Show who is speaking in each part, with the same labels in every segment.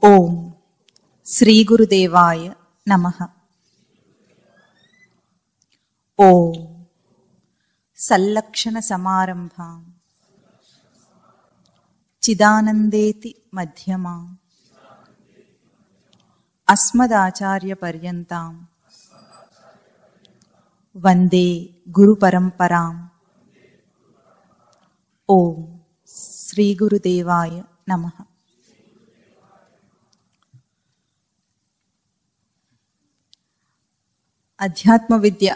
Speaker 1: ఓం శ్రీ గురుదేవాయ నమః. ఓం సల్లక్షణ సమారంభాం చిదానందేతి మధ్యమాం అస్మదాచార్య పర్యంతాం వందే గురు పరంపరాం. ఓం శ్రీ గురుదేవాయ నమః. అధ్యాత్మ విద్య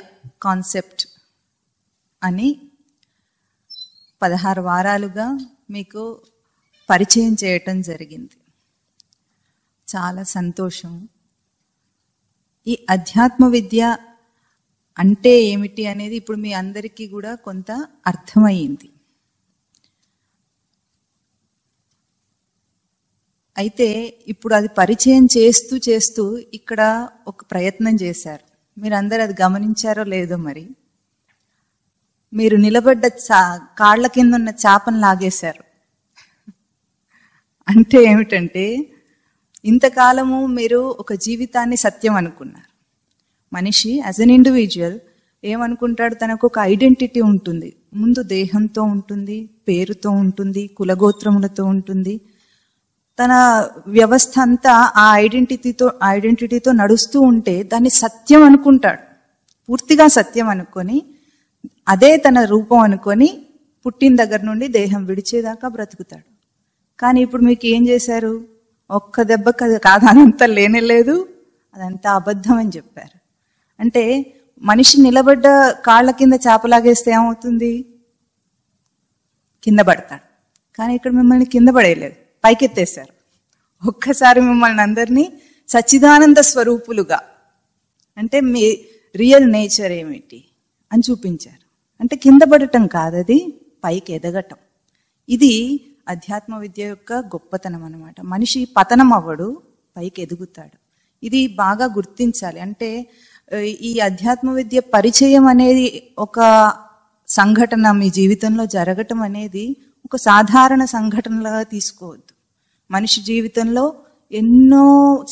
Speaker 1: కాన్సెప్ట్ అని 16 వారాలుగా మీకు పరిచయం చేయటం జరిగింది. చాలా సంతోషం. ఈ అధ్యాత్మ విద్య అంటే ఏమిటి అనేది ఇప్పుడు మీ అందరికీ కూడా కొంత అర్థమయ్యింది. అయితే ఇప్పుడు అది పరిచయం చేస్తూ చేస్తూ ఇక్కడ ఒక ప్రయత్నం చేశారు. మీరందరూ అది గమనించారో లేదో మరి. మీరు నిలబడ్డ కాళ్ళ కింద ఉన్న చాపను లాగేశారు. అంటే ఏమిటంటే ఇంతకాలము మీరు ఒక జీవితాన్ని సత్యం అనుకున్నారు. మనిషి యాజ్ అన్ ఇండివిజువల్ ఏమనుకుంటాడు, తనకు ఒక ఐడెంటిటీ ఉంటుంది. ముందు దేహంతో ఉంటుంది, పేరుతో ఉంటుంది, కులగోత్రములతో ఉంటుంది. తన వ్యవస్థ అంతా ఆ ఐడెంటిటీతో నడుస్తూ ఉంటే దాన్ని సత్యం అనుకుంటాడు. పూర్తిగా సత్యం అనుకొని అదే తన రూపం అనుకొని పుట్టిన దగ్గర నుండి దేహం విడిచేదాకా బ్రతుకుతాడు. కానీ ఇప్పుడు మీకు ఏం చేశారు, ఒక్క దెబ్బ కాదు, అదంతా లేనేలేదు, అదంతా అబద్ధం అని చెప్పారు. అంటే మనిషి నిలబడ్డ కాళ్ళ కింద చేపలాగేస్తే ఏమవుతుంది, కింద పడతాడు. కానీ ఇక్కడ మిమ్మల్ని కింద పడేయలేదు, పైకెత్తేశారు. ఒక్కసారి మిమ్మల్ని అందరినీ సచ్చిదానంద స్వరూపులుగా, అంటే మీ రియల్ నేచర్ ఏమిటి అని చూపించారు. అంటే కింద పడటం కాదది, పైకి ఎదగటం. ఇది అధ్యాత్మ విద్య యొక్క గొప్పతనం అన్నమాట. మనిషి పతనం అవ్వడు, పైకి ఎదుగుతాడు. ఇది బాగా గుర్తించాలి. అంటే ఈ అధ్యాత్మ విద్య పరిచయం అనేది ఒక సంఘటన మీ జీవితంలో జరగటం అనేది ఒక సాధారణ సంఘటనలాగా తీసుకోవద్దు. మనిషి జీవితంలో ఎన్నో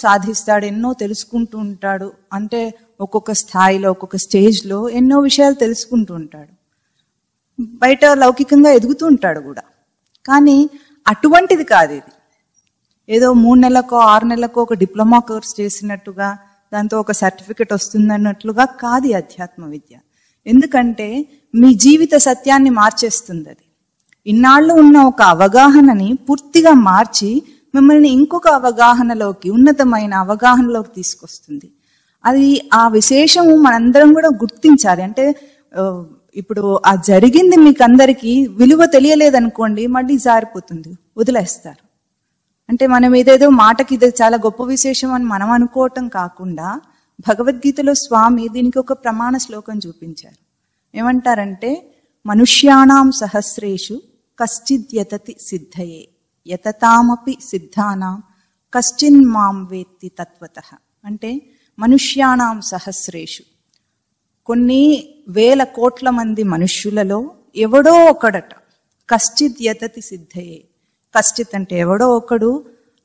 Speaker 1: సాధిస్తాడు, ఎన్నో తెలుసుకుంటూ ఉంటాడు. అంటే ఒక్కొక్క స్థాయిలో, ఒక్కొక్క స్టేజ్లో ఎన్నో విషయాలు తెలుసుకుంటూ ఉంటాడు. బయట లౌకికంగా ఎదుగుతూ ఉంటాడు కూడా. కానీ అటువంటిది కాదు ఇది. ఏదో 3 నెలలకో 6 నెలలకో ఒక డిప్లొమా కోర్స్ చేసినట్టుగా దాంతో ఒక సర్టిఫికెట్ వస్తుందన్నట్లుగా కాదు అధ్యాత్మ విద్య. ఎందుకంటే మీ జీవిత సత్యాన్ని మార్చేస్తుంది అది. ఇన్నాళ్ళు ఉన్న ఒక అవగాహనని పూర్తిగా మార్చి మిమ్మల్ని ఇంకొక అవగాహనలోకి, ఉన్నతమైన అవగాహనలోకి తీసుకొస్తుంది. అది ఆ విశేషము మనందరం కూడా గుర్తించాలి. అంటే ఇప్పుడు ఆ జరిగింది మీకు అందరికీ విలువ తెలియలేదనుకోండి, మళ్ళీ జారిపోతుంది, వదిలేస్తారు. అంటే మనం ఏదేదో మాటకి ఇది చాలా గొప్ప విశేషం అని మనం అనుకోవటం కాకుండా భగవద్గీతలో స్వామి దీనికి ఒక ప్రమాణ శ్లోకం చూపించారు. ఏమంటారంటే, మనుష్యాణం సహస్రేషు కశ్చిద్ యతతి సిద్ధయే యతతామపి సిద్ధానాం కశ్చిన్ మాం వేత్తి తత్వతః. అంటే మనుష్యాణం సహస్రేషు, కొన్ని వేల కోట్ల మంది మనుష్యులలో ఎవడో ఒకడట, కశ్చిద్ యతతి సిద్ధయే, కశ్చిత్ అంటే ఎవడో ఒకడు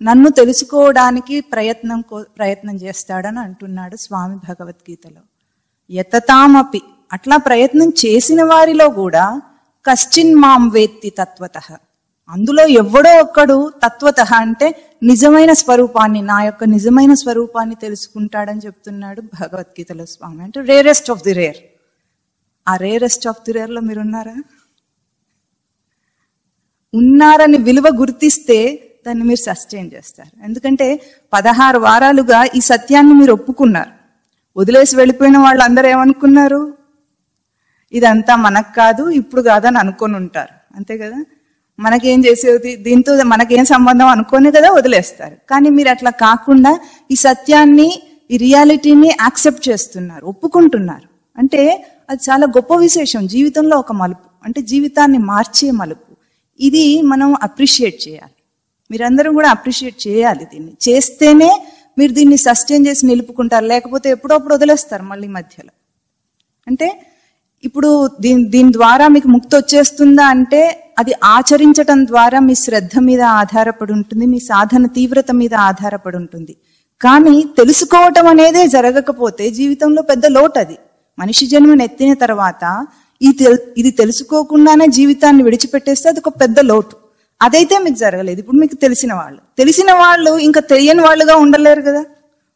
Speaker 1: నన్ను తెలుసుకోవడానికి ప్రయత్నం చేస్తాడని అంటున్నాడు స్వామి భగవద్గీతలో. యతతామపి, అట్లా ప్రయత్నం చేసిన వారిలో కూడా కశ్చిన్ మాం వేత్తి తత్వతః, అందులో ఎవడో ఒక్కడు తత్వతః అంటే నిజమైన స్వరూపాన్ని, నా యొక్క నిజమైన స్వరూపాన్ని తెలుసుకుంటాడని చెప్తున్నాడు భగవద్గీతలో స్వామి. అంటే రేరెస్ట్ ఆఫ్ ది రేర్. ఆ రేరెస్ట్ ఆఫ్ ది రేర్ లో మీరున్నారా? ఉన్నారని విలువ గుర్తిస్తే దాన్ని మీరు సస్టైన్ చేస్తారు. ఎందుకంటే 16 వారాలుగా ఈ సత్యాన్ని మీరు ఒప్పుకున్నారు. వదిలేసి వెళ్ళిపోయిన వాళ్ళు అందరూ ఏమనుకున్నారు, ఇదంతా మనకు కాదు, ఇప్పుడు కాదని అనుకొని ఉంటారు. అంతే కదా, మనకేం చేసేది, దీంతో మనకేం సంబంధం అనుకోనే కదా వదిలేస్తారు. కానీ మీరు అట్లా కాకుండా ఈ సత్యాన్ని, ఈ రియాలిటీని యాక్సెప్ట్ చేస్తున్నారు, ఒప్పుకుంటున్నారు. అంటే అది చాలా గొప్ప విశేషం. జీవితంలో ఒక మలుపు, అంటే జీవితాన్ని మార్చే మలుపు. ఇది మనం అప్రిషియేట్ చేయాలి. మీరందరూ కూడా అప్రిషియేట్ చేయాలి. దీన్ని చేస్తేనే మీరు దీన్ని సస్టైన్ చేసి నిలుపుకుంటారు. లేకపోతే ఎప్పుడప్పుడు వదిలేస్తారు మళ్ళీ మధ్యలో. అంటే ఇప్పుడు దీని ద్వారా మీకు ముక్తి వచ్చేస్తుందా అంటే అది ఆచరించటం ద్వారా మీ శ్రద్ధ మీద ఆధారపడి ఉంటుంది, మీ సాధన తీవ్రత మీద ఆధారపడి ఉంటుంది. కానీ తెలుసుకోవటం అనేదే జరగకపోతే జీవితంలో పెద్ద లోటు. అది మనిషి జన్మను ఎత్తిన తర్వాత ఇది తెలుసుకోకుండానే జీవితాన్ని విడిచిపెట్టేస్తే అది ఒక పెద్ద లోటు. అదైతే మీకు జరగలేదు. ఇప్పుడు మీకు తెలిసిన వాళ్ళు ఇంకా తెలియని వాళ్ళుగా ఉండలేరు కదా.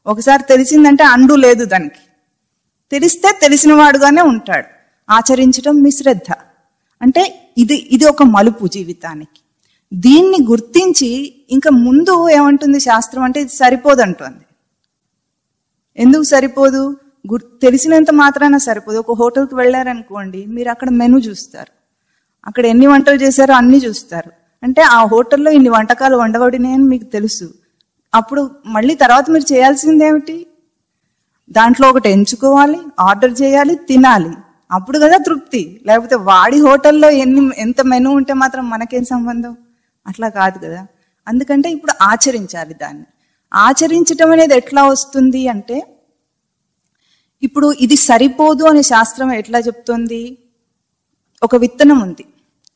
Speaker 1: ఒకసారి తెలిసిందంటే అండు లేదు దానికి. తెలిస్తే తెలిసిన వాడుగానే ఉంటాడు. ఆచరించడం మీ శ్రద్ధ. అంటే ఇది ఒక మలుపు జీవితానికి. దీన్ని గుర్తించి ఇంకా ముందు ఏమంటుంది శాస్త్రం అంటే ఇది సరిపోదంటుంది. ఎందుకు సరిపోదు? తెలిసినంత మాత్రాన సరిపోదు. ఒక హోటల్కి వెళ్ళారనుకోండి, మీరు అక్కడ మెనూ చూస్తారు, అక్కడ ఎన్ని వంటలు చేశారో అన్ని చూస్తారు. అంటే ఆ హోటల్లో ఇన్ని వంటకాలు వండబడినాయని మీకు తెలుసు. అప్పుడు మళ్ళీ తర్వాత మీరు చేయాల్సిందేమిటి? దాంట్లో ఒకటి ఎంచుకోవాలి, ఆర్డర్ చేయాలి, తినాలి. అప్పుడు కదా తృప్తి. లేకపోతే వాడి హోటల్లో ఎంత మెనూ ఉంటే మాత్రం మనకేం సంబంధం? అట్లా కాదు కదా. అందుకంటే ఇప్పుడు ఆచరించాలి. దాన్ని ఆచరించటం అనేది ఎట్లా వస్తుంది అంటే, ఇప్పుడు ఇది సరిపోదు అనే శాస్త్రం ఎట్లా చెప్తుంది? ఒక విత్తనం ఉంది,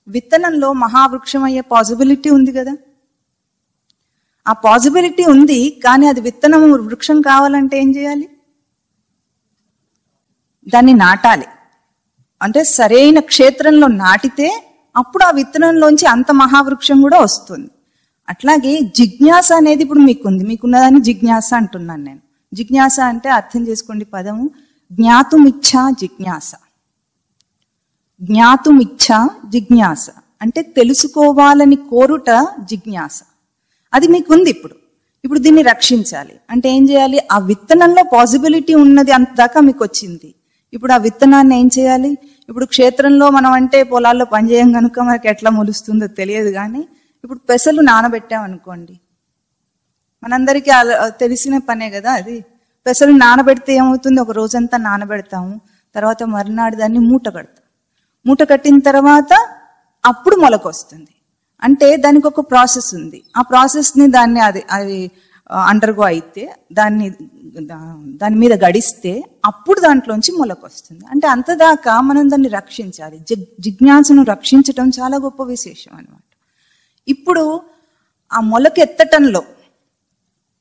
Speaker 1: విత్తనంలో మహావృక్షం అయ్యే పాసిబిలిటీ ఉంది కదా. ఆ పాసిబిలిటీ ఉంది, కానీ అది విత్తనం వృక్షం కావాలంటే ఏం చేయాలి? దాన్ని నాటాలి. అంటే సరైన క్షేత్రంలో నాటితే అప్పుడు ఆ విత్తనంలోంచి అంత మహావృక్షం కూడా వస్తుంది. అట్లాగే జిజ్ఞాస అనేది ఇప్పుడు మీకున్నదాన్ని జిజ్ఞాస అంటున్నాను నేను. జిజ్ఞాస అంటే అర్థం చేసుకోండి పదము, జ్ఞాతుమిచ్చా జిజ్ఞాస. జ్ఞాతుమిచ్చా జిజ్ఞాస అంటే తెలుసుకోవాలని కోరుట జిజ్ఞాస. అది మీకుంది. ఇప్పుడు దీన్ని రక్షించాలి అంటే ఏం చేయాలి? ఆ విత్తనంలో పాసిబిలిటీ ఉన్నది అంతదాకా మీకు వచ్చింది. ఇప్పుడు ఆ విత్తనాన్ని ఏం చేయాలి? ఇప్పుడు క్షేత్రంలో మనం అంటే పొలాల్లో పనిచేయం కనుక మనకి ఎట్లా మొలుస్తుందో తెలియదు. కానీ ఇప్పుడు పెసలు నానబెట్టామనుకోండి, మనందరికీ తెలిసిన పనే కదా అది. పెసలు నానబెడితే ఏమవుతుంది? ఒక రోజంతా నానబెడతాము, తర్వాత మరునాడు దాన్ని మూట కడతాం. మూట కట్టిన తర్వాత అప్పుడు మొలకొస్తుంది. అంటే దానికి ఒక ప్రాసెస్ ఉంది. ఆ ప్రాసెస్ని దాన్ని అది అండర్గో అయితే దాని మీద గడిస్తే అప్పుడు దాంట్లోంచి మొలకొస్తుంది. అంటే అంతదాకా మనం దాన్ని రక్షించాలి. జిజ్ఞాసను రక్షించటం చాలా గొప్ప విశేషం అన్నమాట. ఇప్పుడు ఆ మొలకెత్తటంలో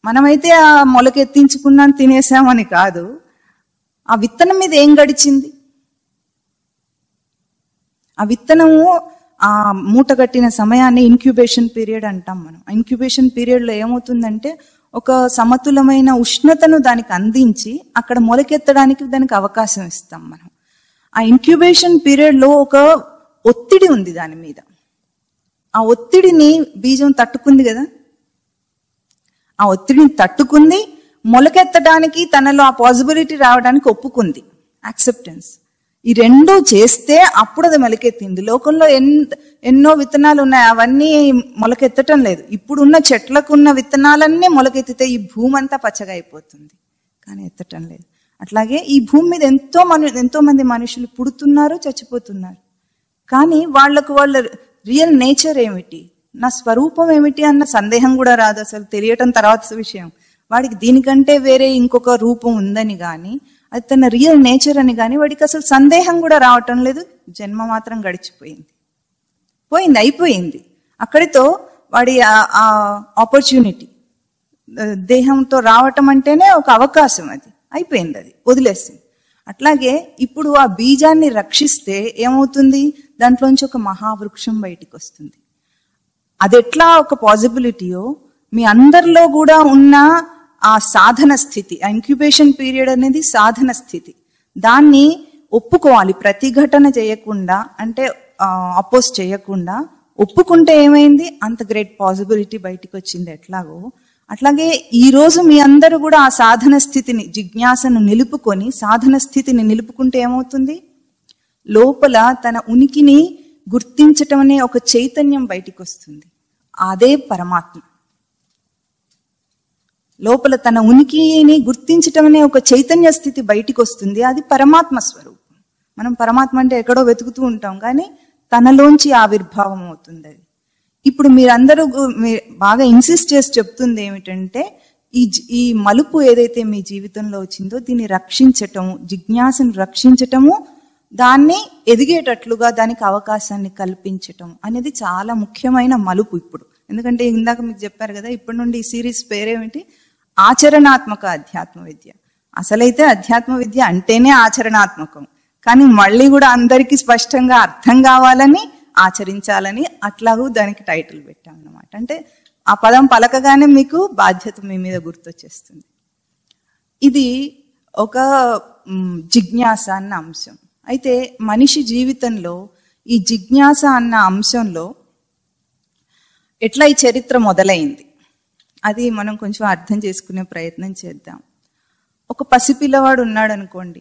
Speaker 1: మనమైతే ఆ మొలకెత్తించుకున్నాం తినేసామని కాదు, ఆ విత్తనం మీద ఏం గడిచింది? ఆ విత్తనము ఆ మూట కట్టిన సమయాన్ని ఇంక్యుబేషన్ పీరియడ్ అంటాం మనం. ఇంక్యుబేషన్ పీరియడ్లో ఏమవుతుందంటే ఒక సమతులమైన ఉష్ణతను దానికి అందించి అక్కడ మొలకెత్తడానికి దానికి అవకాశం ఇస్తాం మనం. ఆ ఇంక్యుబేషన్ పీరియడ్లో ఒక ఒత్తిడి ఉంది దాని మీద. ఆ ఒత్తిడిని బీజం తట్టుకుంది కదా. ఆ ఒత్తిడిని తట్టుకుంది, మొలకెత్తడానికి తనలో ఆ పాసిబిలిటీ రావడానికి ఒప్పుకుంది, యాక్సెప్టెన్స్. ఈ రెండూ చేస్తే అప్పుడు అది మొలకెత్తింది. లోకంలో ఎన్నో విత్తనాలు ఉన్నాయి, అవన్నీ మొలకెత్తటం లేదు. ఇప్పుడున్న చెట్లకున్న విత్తనాలన్నీ మొలకెత్తితే ఈ భూమి అంతా పచ్చగా అయిపోతుంది, కానీ ఎత్తటం లేదు. అట్లాగే ఈ భూమి మీద ఎంతో మంది మనుషులు పుడుతున్నారు, చచ్చిపోతున్నారు. కానీ వాళ్ళ రియల్ నేచర్ ఏమిటి, నా స్వరూపం ఏమిటి అన్న సందేహం కూడా రాదు. అసలు తెలియటం తర్వాత విషయం. వాడికి దీనికంటే వేరే ఇంకొక రూపం ఉందని కానీ, అది తన రియల్ నేచర్ అని కానీ వాడికి అసలు సందేహం కూడా రావటం లేదు. జన్మ మాత్రం గడిచిపోయింది, అయిపోయింది. అక్కడితో వాడి ఆ ఆపర్చునిటీ దేహంతో రావటం అంటేనే ఒక అవకాశం, అది అయిపోయింది, అది వదిలేసింది. అట్లాగే ఇప్పుడు ఆ బీజాన్ని రక్షిస్తే ఏమవుతుంది? దాంట్లోంచి ఒక మహావృక్షం బయటికి వస్తుంది. అది ఎట్లా ఒక పాసిబిలిటీయో మీ అందరిలో కూడా ఉన్న ఆ సాధన స్థితి, ఆ ఇంక్యుబేషన్ పీరియడ్ అనేది సాధన స్థితి. దాన్ని ఒప్పుకోవాలి, ప్రతిఘటన చేయకుండా, అంటే అపోజ్ చేయకుండా ఒప్పుకుంటే ఏమైంది? అంత గ్రేట్ పాసిబిలిటీ బయటికి వచ్చింది. ఎట్లాగో అట్లాగే ఈరోజు మీ అందరూ కూడా ఆ సాధన స్థితిని, జిజ్ఞాసను నిలుపుకొని సాధన స్థితిని నిలుపుకుంటే ఏమవుతుంది? లోపల తన ఉనికిని గుర్తించటం అనే ఒక చైతన్యం బయటికి వస్తుంది. అదే పరమాత్మ. లోపల తన ఉనికిని గుర్తించటం అనే ఒక చైతన్య స్థితి బయటికి వస్తుంది. అది పరమాత్మ స్వరూపం. మనం పరమాత్మ అంటే ఎక్కడో వెతుకుతూ ఉంటాం, కానీ తనలోంచి ఆవిర్భావం అవుతుంది అది. ఇప్పుడు మీరందరూ బాగా ఇన్సిస్ట్ చేసి చెప్తుంది ఏమిటంటే, ఈ మలుపు ఏదైతే మీ జీవితంలో వచ్చిందో దీన్ని రక్షించటము, జిజ్ఞాసను రక్షించటము దాన్ని ఎదిగేటట్లుగా దానికి అవకాశాన్ని కల్పించటం అనేది చాలా ముఖ్యమైన మలుపు ఇప్పుడు. ఎందుకంటే ఇందాక మీకు చెప్పారు కదా, ఇప్పటి నుండి ఈ సిరీస్ పేరేమిటి, ఆచరణాత్మక అధ్యాత్మ విద్య. అసలైతే అధ్యాత్మ విద్య అంటేనే ఆచరణాత్మకం, కానీ మళ్ళీ కూడా అందరికీ స్పష్టంగా అర్థం కావాలని, ఆచరించాలని అట్లాగూ దానికి టైటిల్ పెట్టాం అన్నమాట. అంటే ఆ పదం పలకగానే మీకు బాధ్యత మీ మీద గుర్తొచ్చేస్తుంది. ఇది ఒక జిజ్ఞాస అన్న అంశం. అయితే మనిషి జీవితంలో ఈ జిజ్ఞాస అన్న అంశంలో ఎట్లా ఈ చరిత్ర మొదలైంది అది మనం కొంచెం అర్థం చేసుకునే ప్రయత్నం చేద్దాం. ఒక పసిపిల్లవాడు ఉన్నాడు అనుకోండి.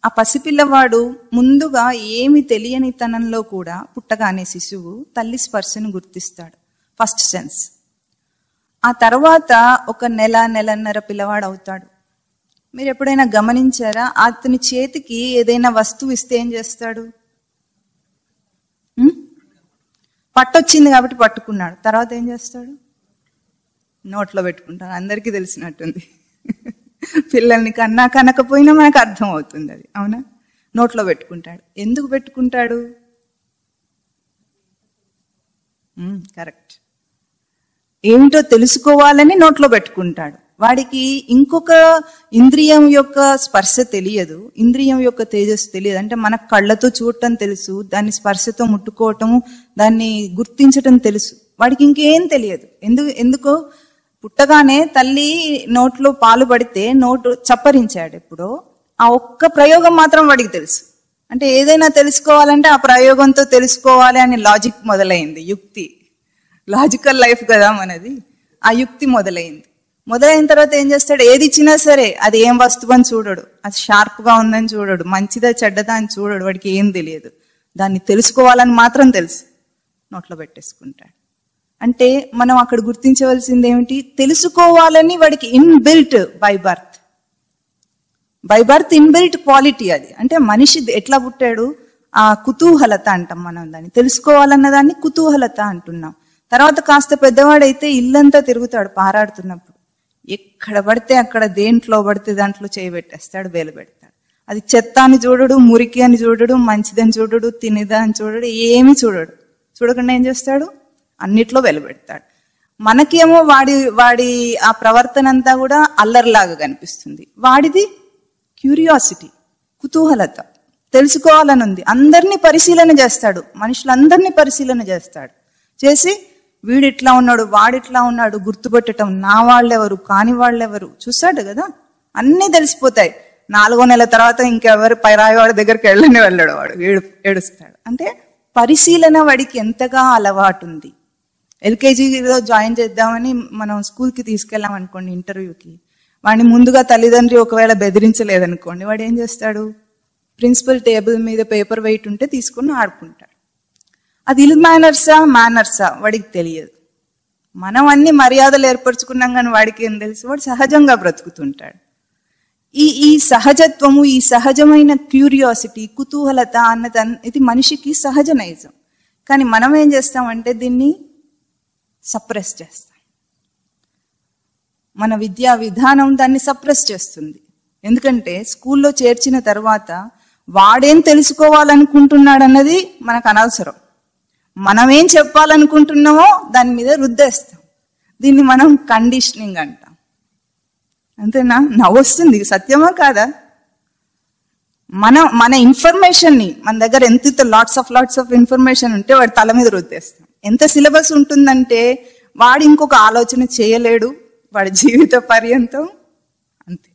Speaker 1: ఆ పసిపిల్లవాడు ముందుగా ఏమి తెలియని తనంలో కూడా పుట్టగానే శిశువు తల్లి స్పర్శను గుర్తిస్తాడు, ఫస్ట్ సెన్స్. ఆ తర్వాత ఒక నెలన్నర పిల్లవాడు అవుతాడు. మీరు ఎప్పుడైనా గమనించారా, అతని చేతికి ఏదైనా వస్తువు ఇస్తే ఏం చేస్తాడు? పట్టొచ్చింది కాబట్టి పట్టుకున్నాడు. తర్వాత ఏం చేస్తాడు? నోట్లో పెట్టుకుంటాడు. అందరికీ తెలిసినట్టుంది. పిల్లల్ని కన్నా కనకపోయినా మనకు అర్థం అవుతుంది అది, అవునా? నోట్లో పెట్టుకుంటాడు. ఎందుకు పెట్టుకుంటాడు? కరెక్ట్. ఏమిటో తెలుసుకోవాలని నోట్లో పెట్టుకుంటాడు. వాడికి ఇంకొక ఇంద్రియం యొక్క స్పర్శ తెలియదు, ఇంద్రియం యొక్క తేజస్సు తెలియదు. అంటే మన కళ్ళతో చూడటం తెలుసు, దాన్ని స్పర్శతో ముట్టుకోవటము, దాన్ని గుర్తించటం తెలుసు. వాడికి ఇంకేం తెలియదు. ఎందుకో పుట్టగానే తల్లి నోట్లో పాలు పడితే నోటు చప్పరించాడు ఎప్పుడో. ఆ ఒక్క ప్రయోగం మాత్రం వాడికి తెలుసు. అంటే ఏదైనా తెలుసుకోవాలంటే ఆ ప్రయోగంతో తెలుసుకోవాలి అని లాజిక్ మొదలైంది, యుక్తి. లాజికల్ లైఫ్ కదా మనది. ఆ యుక్తి మొదలైంది. మొదలైన తర్వాత ఏం చేస్తాడు? ఏది ఇచ్చినా సరే అది ఏం వస్తువు అని చూడడు, అది షార్ప్గా ఉందని చూడడు, మంచిదా చెడ్డదా అని చూడడు. వాడికి ఏం తెలియదు. దాన్ని తెలుసుకోవాలని మాత్రం తెలుసు, నోట్లో పెట్టేసుకుంటాడు. అంటే మనం అక్కడ గుర్తించవలసింది ఏమిటి? తెలుసుకోవాలని వాడికి inbuilt by birth inbuilt quality అది. అంటే మనిషి ఎట్లా పుట్టాడు? ఆ కుతూహలత అంటాం మనం దాన్ని. తెలుసుకోవాలన్న దాన్ని కుతూహలత అంటున్నాం. తర్వాత కాస్త పెద్దవాడైతే ఇల్లంతా తిరుగుతాడు పారాడుతున్నప్పుడు. ఎక్కడ పడితే అక్కడ, దేంట్లో పడితే దాంట్లో చేయి పెట్టేస్తాడు, వేలు పెడతాడు. అది చెత్త అని చూడడు, మురికి అని చూడడు, మంచిదని చూడడు, తినేదా అని చూడడు, ఏమి చూడడు. చూడకుండా ఏం చేస్తాడు? అన్నిట్లో వేలు పెడతాడు. మనకేమో వాడి ఆ ప్రవర్తన అంతా కూడా అల్లరిలాగా కనిపిస్తుంది. వాడిది క్యూరియాసిటీ, కుతూహలత, తెలుసుకోవాలని ఉంది. అందరినీ పరిశీలన చేస్తాడు, మనుషులందరినీ పరిశీలన చేస్తాడు. చేసి వీడిట్లా ఉన్నాడు, వాడిట్లా ఉన్నాడు గుర్తుపెట్టడం, నా వాళ్ళెవరు, కాని వాళ్ళెవరు చూస్తాడు కదా, అన్నీ తెలిసిపోతాయి. 4వ నెల తర్వాత ఇంకెవరు పైరాయి వాడి దగ్గరికి వెళ్ళాడు, వాడు ఏడుస్తాడు. అంటే పరిశీలన వాడికి ఎంతగా అలవాటు ఉంది. ఎల్కేజీలో జాయిన్ చేద్దామని మనం స్కూల్కి తీసుకెళ్ళాం అనుకోండి, ఇంటర్వ్యూకి. వాడిని ముందుగా తల్లిదండ్రి ఒకవేళ బెదిరించలేదనుకోండి, వాడు ఏం చేస్తాడు? ప్రిన్సిపల్ టేబుల్ మీద పేపర్ వెయిట్ ఉంటే తీసుకుని ఆడుకుంటాడు. అది ఇల్ మేనర్సా వాడికి తెలియదు. మనం అన్ని మర్యాదలు ఏర్పరచుకున్నాం కానీ వాడికి ఏం తెలుసు? వాడు సహజంగా బ్రతుకుతుంటాడు. ఈ సహజత్వము, ఈ సహజమైన క్యూరియాసిటీ, కుతూహలత అన్నది ఇది మనిషికి సహజ నైజం. కానీ మనం ఏం చేస్తామంటే దీన్ని సప్రెస్ చేస్తాం. మన విద్యా విధానం దాన్ని సప్రెస్ చేస్తుంది. ఎందుకంటే స్కూల్లో చేర్చిన తర్వాత వాడేం తెలుసుకోవాలనుకుంటున్నాడు అన్నది మనకు అనవసరం. మనం ఏం చెప్పాలనుకుంటున్నామో దాని మీద రుద్దేస్తాం. దీన్ని మనం కండిషనింగ్ అంటాం. అంతేనా? నవ్వొస్తుంది, సత్యమా కాదా? మన ఇన్ఫర్మేషన్ని, మన దగ్గర ఎంత లాట్స్ ఆఫ్ ఇన్ఫర్మేషన్ ఉంటే వాడి తల మీద రుద్దేస్తాం. ఎంత సిలబస్ ఉంటుందంటే వాడు ఇంకొక ఆలోచన చేయలేడు వాడి జీవిత పర్యంతం. అంతే,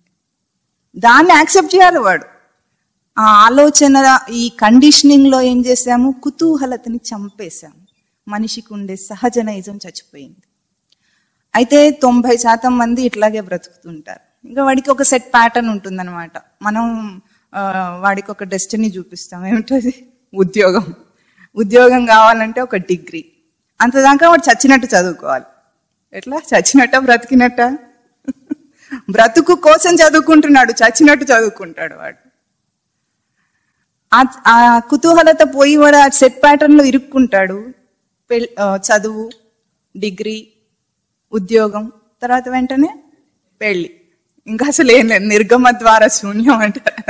Speaker 1: దాన్ని యాక్సెప్ట్ చేయాలి వాడు. ఆ ఆలోచన, ఈ కండిషనింగ్ లో ఏం చేశాము? కుతూహలతని చంపేశాము. మనిషికి ఉండే సహజ నైజం చచ్చిపోయింది. అయితే 90% మంది ఇట్లాగే బ్రతుకుతుంటారు. ఇంకా వాడికి ఒక సెట్ ప్యాటర్న్ ఉంటుందన్నమాట. మనం వాడికి ఒక డెస్టినీ చూపిస్తాం. ఏమిటది? ఉద్యోగం కావాలంటే ఒక డిగ్రీ. అంతదాకా వాడు చచ్చినట్టు చదువుకోవాలి. ఎట్లా? చచ్చినట్ట బ్రతికినట్ట? బ్రతుకు కోసం చదువుకుంటున్నాడు, చచ్చినట్టు చదువుకుంటాడు వాడు. ఆ కుతూహలత పోయి వాడు ఆ సెట్ ప్యాటర్న్ లో ఇరుక్కుంటాడు. చదువు, డిగ్రీ, ఉద్యోగం, తర్వాత వెంటనే పెళ్ళి. ఇంకా అసలు ఏం లేదు, నిర్గమ ద్వార శూన్యం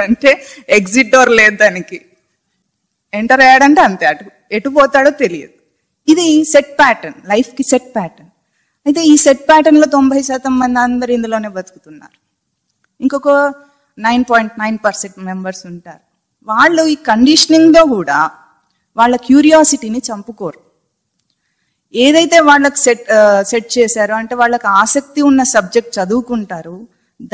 Speaker 1: అంటే ఎగ్జిట్ డోర్ లేదు దానికి. ఎంటర్ అయ్యాడంటే అంతే, ఎటు పోతాడో తెలియదు. ఇది సెట్ ప్యాటర్న్, లైఫ్కి సెట్ ప్యాటర్న్. అయితే ఈ సెట్ ప్యాటర్న్లో 90% మంది అందరు ఇందులోనే బతుకుతున్నారు. ఇంకొక 9.9% మెంబర్స్ ఉంటారు. వాళ్ళు ఈ కండిషనింగ్లో కూడా వాళ్ళ క్యూరియాసిటీని చంపుకోరు. ఏదైతే వాళ్ళకి సెట్ చేశారో, అంటే వాళ్ళకి ఆసక్తి ఉన్న సబ్జెక్ట్ చదువుకుంటారు,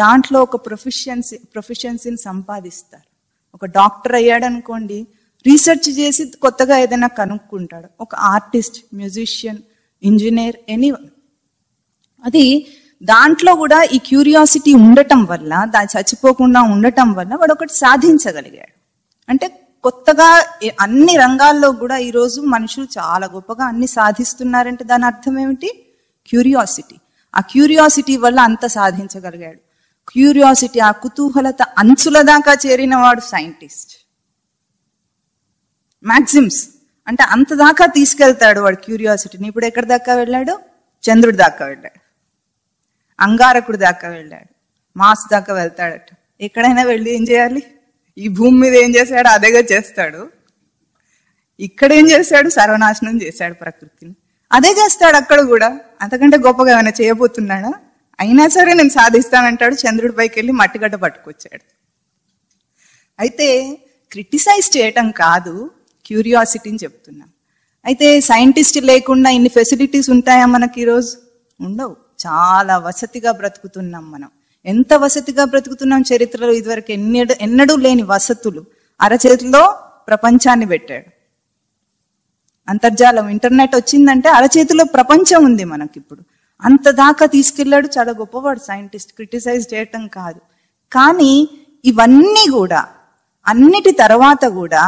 Speaker 1: దాంట్లో ఒక ప్రొఫిషియన్సీని సంపాదిస్తారు. ఒక డాక్టర్ అయ్యాడు అనుకోండి, రీసెర్చ్ చేసి కొత్తగా ఏదైనా కనుక్కుంటాడు. ఒక ఆర్టిస్ట్, మ్యూజిషియన్, ఇంజనీర్, ఎనీవన్. అది దాంట్లో కూడా ఈ క్యూరియాసిటీ ఉండటం వల్ల, దాన్ని చచ్చిపోకుండా ఉండటం వల్ల వాడు ఒకటి సాధించగలిగాడు. అంటే కొత్తగా అన్ని రంగాల్లో కూడా ఈరోజు మనుషులు చాలా గొప్పగా అన్ని సాధిస్తున్నారంటే దాని అర్థం ఏమిటి? క్యూరియాసిటీ. ఆ క్యూరియాసిటీ వల్ల అంత సాధించగలిగాడు. క్యూరియాసిటీ, ఆ కుతూహలత అంచుల దాకా చేరిన వాడు సైంటిస్ట్. మ్యాక్సిమ్స్ అంటే అంత దాకా తీసుకెళ్తాడు వాడు క్యూరియాసిటీని. ఇప్పుడు ఎక్కడి దాకా వెళ్ళాడు? చంద్రుడి దాకా వెళ్ళాడు, అంగారకుడి దాకా వెళ్ళాడు, మాస్ దాకా వెళ్తాడట. ఎక్కడైనా వెళ్ళి ఏం చేయాలి? ఈ భూమి మీద ఏం చేశాడు అదేగా చేస్తాడు. ఇక్కడ ఏం చేశాడు? సర్వనాశనం చేశాడు ప్రకృతిని. అదే చేస్తాడు అక్కడ కూడా. అంతకంటే గొప్పగా ఏమైనా చేయబోతున్నాడా? అయినా సరే నేను సాధిస్తానంటాడు. చంద్రుడి పైకి వెళ్ళి మట్టిగడ్డ పట్టుకొచ్చాడు. అయితే క్రిటిసైజ్ చేయటం కాదు, క్యూరియాసిటీని చెప్తున్నాం. అయితే సైంటిస్ట్ లేకుండా ఇన్ని ఫెసిలిటీస్ ఉంటాయా మనకి? ఈరోజు ఉండవు. చాలా వసతిగా బ్రతుకుతున్నాం మనం. ఎంత వసతిగా బ్రతుకుతున్నాం! చరిత్రలో ఇదివరకు ఎన్నడూ లేని వసతులు. అరచేతిలో ప్రపంచాన్ని పెట్టాడు. అంతర్జాలం, ఇంటర్నెట్ వచ్చిందంటే అరచేతిలో ప్రపంచం ఉంది మనకిప్పుడు. అంత దాకా తీసుకెళ్లాడు. చాలా గొప్పవాడు సైంటిస్ట్. క్రిటిసైజ్ చేయటం కాదు. కానీ ఇవన్నీ కూడా, అన్నిటి తర్వాత కూడా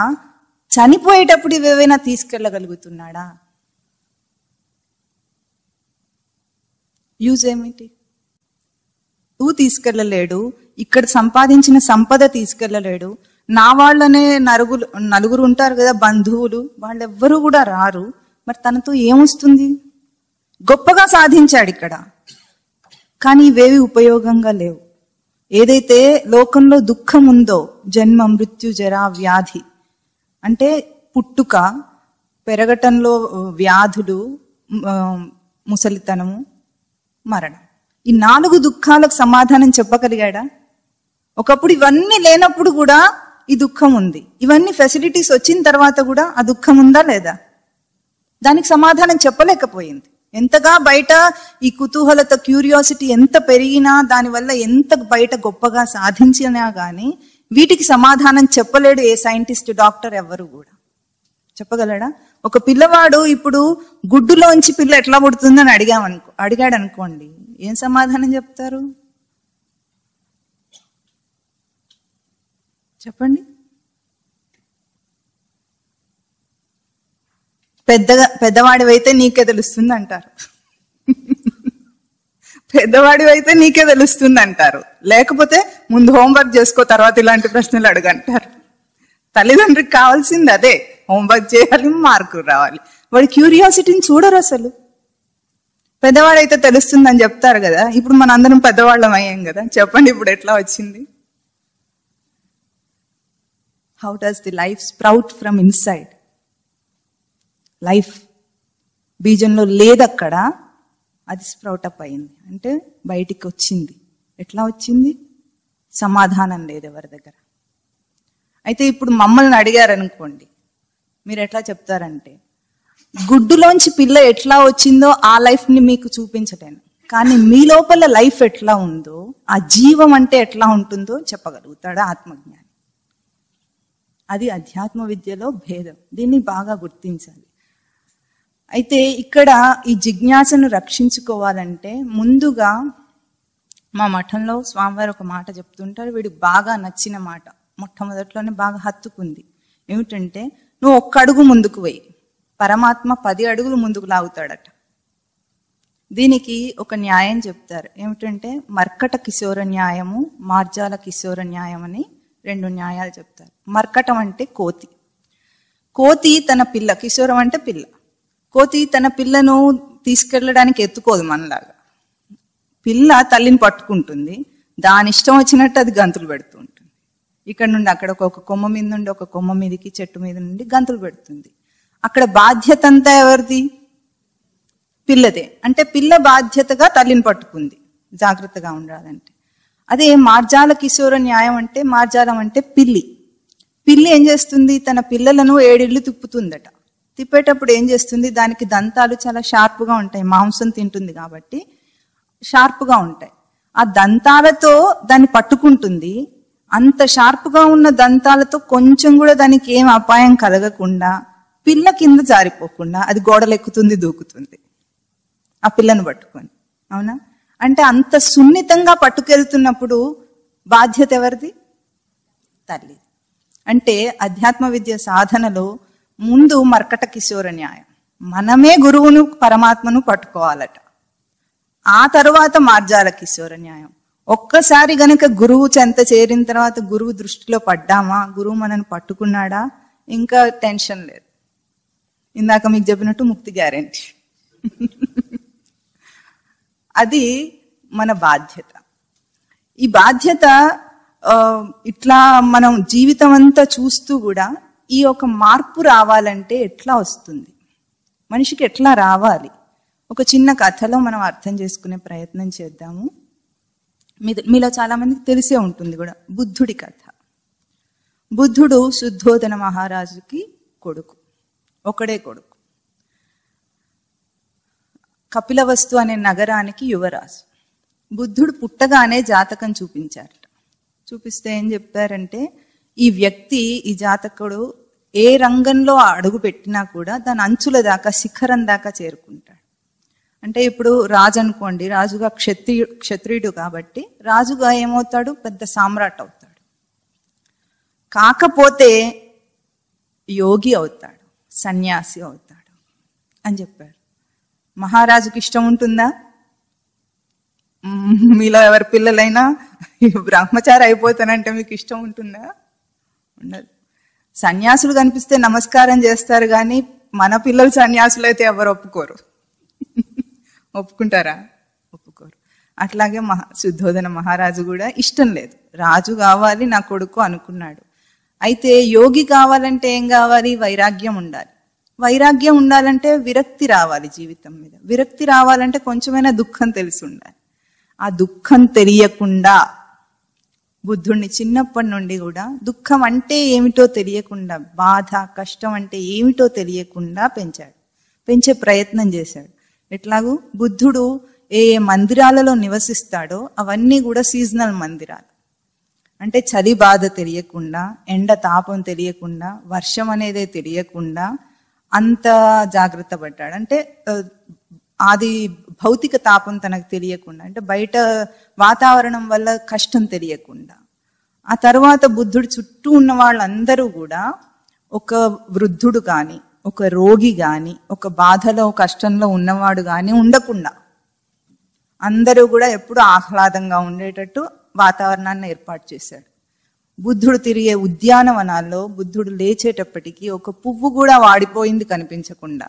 Speaker 1: చనిపోయేటప్పుడు ఇవేవైనా తీసుకెళ్ళగలుగుతున్నాడా? యూజ్ ఏమిటి? తీసుకెళ్ళలేడు. ఇక్కడ సంపాదించిన సంపద తీసుకెళ్ళలేడు. నా వాళ్ళనే నలుగురు ఉంటారు కదా బంధువులు, వాళ్ళెవ్వరూ కూడా రారు. మరి తనతో ఏమొస్తుంది? గొప్పగా సాధించాడు ఇక్కడ, కానీ ఇవేవి ఉపయోగంగా లేవు. ఏదైతే లోకంలో దుఃఖం ఉందో, జన్మ, మృత్యు, జరా, వ్యాధి, అంటే పుట్టుక, పెరగటంలో వ్యాధులు, ముసలితనము, మరణం, ఈ 4 దుఃఖాలకు సమాధానం చెప్పగలిగాడా? ఒకప్పుడు ఇవన్నీ లేనప్పుడు కూడా ఈ దుఃఖం ఉంది. ఇవన్నీ ఫెసిలిటీస్ వచ్చిన తర్వాత కూడా ఆ దుఃఖం ఉందా లేదా? దానికి సమాధానం చెప్పలేకపోయింది. ఎంతగా బయట ఈ కుతూహలత, క్యూరియాసిటీ ఎంత పెరిగినా, దానివల్ల ఎంత బయట గొప్పగా సాధించినా గానీ వీటికి సమాధానం చెప్పలేడు ఏ సైంటిస్ట్, డాక్టర్, ఎవ్వరు కూడా. చెప్పగలడా? ఒక పిల్లవాడు ఇప్పుడు గుడ్డులోంచి పిల్ల ఎట్లా పుడుతుందని అడిగాడు అనుకోండి, ఏం సమాధానం చెప్తారు? చెప్పండి. పెద్దవాడివైతే నీకే తెలుస్తుంది అంటారు. పెద్దవాడివైతే నీకే తెలుస్తుంది అంటారు. లేకపోతే ముందు హోంవర్క్ చేసుకో, తర్వాత ఇలాంటి ప్రశ్నలు అడగంటారు. తల్లిదండ్రికి కావాల్సింది అదే, హోంవర్క్ చేయాలి, మార్కులు రావాలి. వాడి క్యూరియాసిటీని చూడరు అసలు. పెద్దవాడైతే తెలుస్తుందని చెప్తారు కదా. ఇప్పుడు మన అందరం పెద్దవాళ్ళం అయ్యాం కదా. చెప్పండి ఇప్పుడు ఎట్లా వచ్చింది? How does the life sprout from inside? Life బీజంలో లేదక్కడ, అది స్ప్రౌట్ అప్ అయింది, అంటే బయటికి వచ్చింది. ఎట్లా వచ్చింది? సమాధానం లేదు ఎవరి దగ్గర. అయితే ఇప్పుడు మమ్మల్ని అడిగారనుకోండి, మీరు ఎట్లా చెప్తారంటే, గుడ్డులోంచి పిల్ల ఎట్లా వచ్చిందో ఆ లైఫ్ని మీకు చూపించలేను, కానీ మీ లోపల లైఫ్ ఎట్లా ఉందో, ఆ జీవం అంటే ఎట్లా ఉంటుందో చెప్పగలుగుతాడు ఆత్మజ్ఞాని. అది అధ్యాత్మ విద్యలో భేదం. దీన్ని బాగా గుర్తించాలి. అయితే ఇక్కడ ఈ జిజ్ఞాసను రక్షించుకోవాలంటే ముందుగా మా మఠంలో స్వామివారు ఒక మాట చెప్తుంటారు, వీడికి బాగా నచ్చిన మాట, మొట్టమొదట్లోనే బాగా హత్తుకుంది. ఏమిటంటే, నువ్వు 1 అడుగు ముందుకు వెయ్యి, పరమాత్మ 10 అడుగులు ముందుకు లాగుతాడట. దీనికి ఒక న్యాయం చెప్తారు. ఏమిటంటే, మర్కట కిశోర న్యాయము, మార్జాల కిశోర న్యాయం అని 2 న్యాయాలు చెప్తారు. మర్కటం అంటే కోతి. కోతి తన పిల్ల, కిశోరం అంటే పిల్ల. కోతి తన పిల్లను తీసుకెళ్ళడానికి ఎత్తుకోదు మనలాగా. పిల్ల తల్లిని పట్టుకుంటుంది, దాని ఇష్టం వచ్చినట్టు అది గంతులు పెడుతూ ఉంటుంది. ఇక్కడ నుండి అక్కడ ఒక కొమ్మ మీద నుండి ఒక కొమ్మ మీదకి చెట్టు మీద నుండి గంతులు పెడుతుంది. అక్కడ బాధ్యత అంతా ఎవరిది? పిల్లదే. అంటే పిల్ల బాధ్యతగా తల్లిని పట్టుకుంది జాగ్రత్తగా ఉండాలంటే. అదే మార్జాల కిశోర న్యాయం అంటే, మార్జాలం అంటే పిల్లి. పిల్లి ఏం చేస్తుంది? తన పిల్లలను 7 ఇళ్ళు తిప్పుతుందట. తిప్పేటప్పుడు ఏం చేస్తుంది? దానికి దంతాలు చాలా షార్ప్గా ఉంటాయి, మాంసం తింటుంది కాబట్టి షార్ప్గా ఉంటాయి. ఆ దంతాలతో దాన్ని పట్టుకుంటుంది. అంత షార్ప్గా ఉన్న దంతాలతో కొంచెం కూడా దానికి ఏం అపాయం కలగకుండా, పిల్ల కింద జారిపోకుండా అది గోడలెక్కుతుంది, దూకుతుంది ఆ పిల్లను పట్టుకొని. అవునా? అంటే అంత సున్నితంగా పట్టుకెళ్తున్నప్పుడు బాధ్యత ఎవరిది? తల్లి. అంటే అధ్యాత్మ విద్య సాధనలో ముందు మర్కట కిశోర న్యాయం, మనమే గురువును పరమాత్మను పట్టుకోవాలట. ఆ తరువాత మార్జాల కిశోర న్యాయం. ఒక్కసారి గనక గురువు చెంత చేరిన తర్వాత గురువు దృష్టిలో పడ్డామా, గురువు మనని పట్టుకున్నాడా, ఇంకా టెన్షన్ లేదు. ఇందాక మీకు చెప్పినట్టు ముక్తి గ్యారెంటీ. అది మన బాధ్యత. ఈ బాధ్యత ఇట్లా మనం జీవితం అంతా చూస్తూ కూడా ఈ ఒక మార్పు రావాలంటే ఎట్లా వస్తుంది, మనిషికి ఎట్లా రావాలి? ఒక చిన్న కథలో మనం అర్థం చేసుకునే ప్రయత్నం చేద్దాము. మీలో చాలా మందికి తెలిసే ఉంటుంది కూడా, బుద్ధుడి కథ. బుద్ధుడు శుద్ధోదన మహారాజుకి కొడుకు, ఒకడే కొడుకు. కపిలవస్తు అనే నగరానికి యువరాజు. బుద్ధుడు పుట్టగానే జాతకం చూపించారట. చూపిస్తే ఏం చెప్పారంటే, ఈ వ్యక్తి, ఈ జాతకుడు ఏ రంగంలో అడుగు పెట్టినా కూడా దాని అంచుల దాకా, శిఖరం దాకా చేరుకుంటాడు. అంటే ఇప్పుడు రాజు అనుకోండి, రాజుగా క్షత్రియుడు కాబట్టి రాజుగా ఏమవుతాడు? పెద్ద సామ్రాట్ అవుతాడు. కాకపోతే యోగి అవుతాడు, సన్యాసి అవుతాడు అని చెప్పారు. మహారాజుకి ఇష్టం ఉంటుందా? మీలో ఎవరి పిల్లలైనా బ్రహ్మచారి అయిపోతానంటే మీకు ఇష్టం ఉంటుందా? ఉండదు. సన్యాసులు కనిపిస్తే నమస్కారం చేస్తారు, కానీ మన పిల్లలు సన్యాసులు అయితే ఎవరు ఒప్పుకోరు. ఒప్పుకుంటారా? ఒప్పుకోరు. అట్లాగే శుద్ధోదన మహారాజు కూడా ఇష్టం లేదు, రాజు కావాలి నా కొడుకు అనుకున్నాడు. అయితే యోగి కావాలంటే ఏం కావాలి? వైరాగ్యం ఉండాలి. వైరాగ్యం ఉండాలంటే విరక్తి రావాలి జీవితం మీద. విరక్తి రావాలంటే కొంచెమైనా దుఃఖం తెలిసి ఉండాలి. ఆ దుఃఖం తెలియకుండా బుద్ధుడిని చిన్నప్పటి నుండి కూడా దుఃఖం అంటే ఏమిటో తెలియకుండా, బాధ కష్టం అంటే ఏమిటో తెలియకుండా పెంచాడు, పెంచే ప్రయత్నం చేశాడు. ఎట్లాగూ బుద్ధుడు ఏ మందిరాలలో నివసిస్తాడో అవన్నీ కూడా సీజనల్ మందిరాలు. అంటే చలి బాధ తెలియకుండా, ఎండ తాపం తెలియకుండా, వర్షం అనేదే తెలియకుండా అంత జాగ్రత్త పడ్డాడు. అంటే అది భౌతిక తాపం తనకు తెలియకుండా, అంటే బయట వాతావరణం వల్ల కష్టం తెలియకుండా. ఆ తర్వాత బుద్ధుడు చుట్టూ ఉన్న వాళ్ళందరూ కూడా, ఒక వృద్ధుడు కానీ, ఒక రోగి కానీ, ఒక బాధలో కష్టంలో ఉన్నవాడు కానీ ఉండకుండా అందరూ కూడా ఎప్పుడు ఆహ్లాదంగా ఉండేటట్టు వాతావరణాన్ని ఏర్పాటు చేశాడు. బుద్ధుడు తిరిగే ఉద్యానవనాల్లో బుద్ధుడు లేచేటప్పటికీ ఒక పువ్వు కూడా వాడిపోయింది కనిపించకుండా,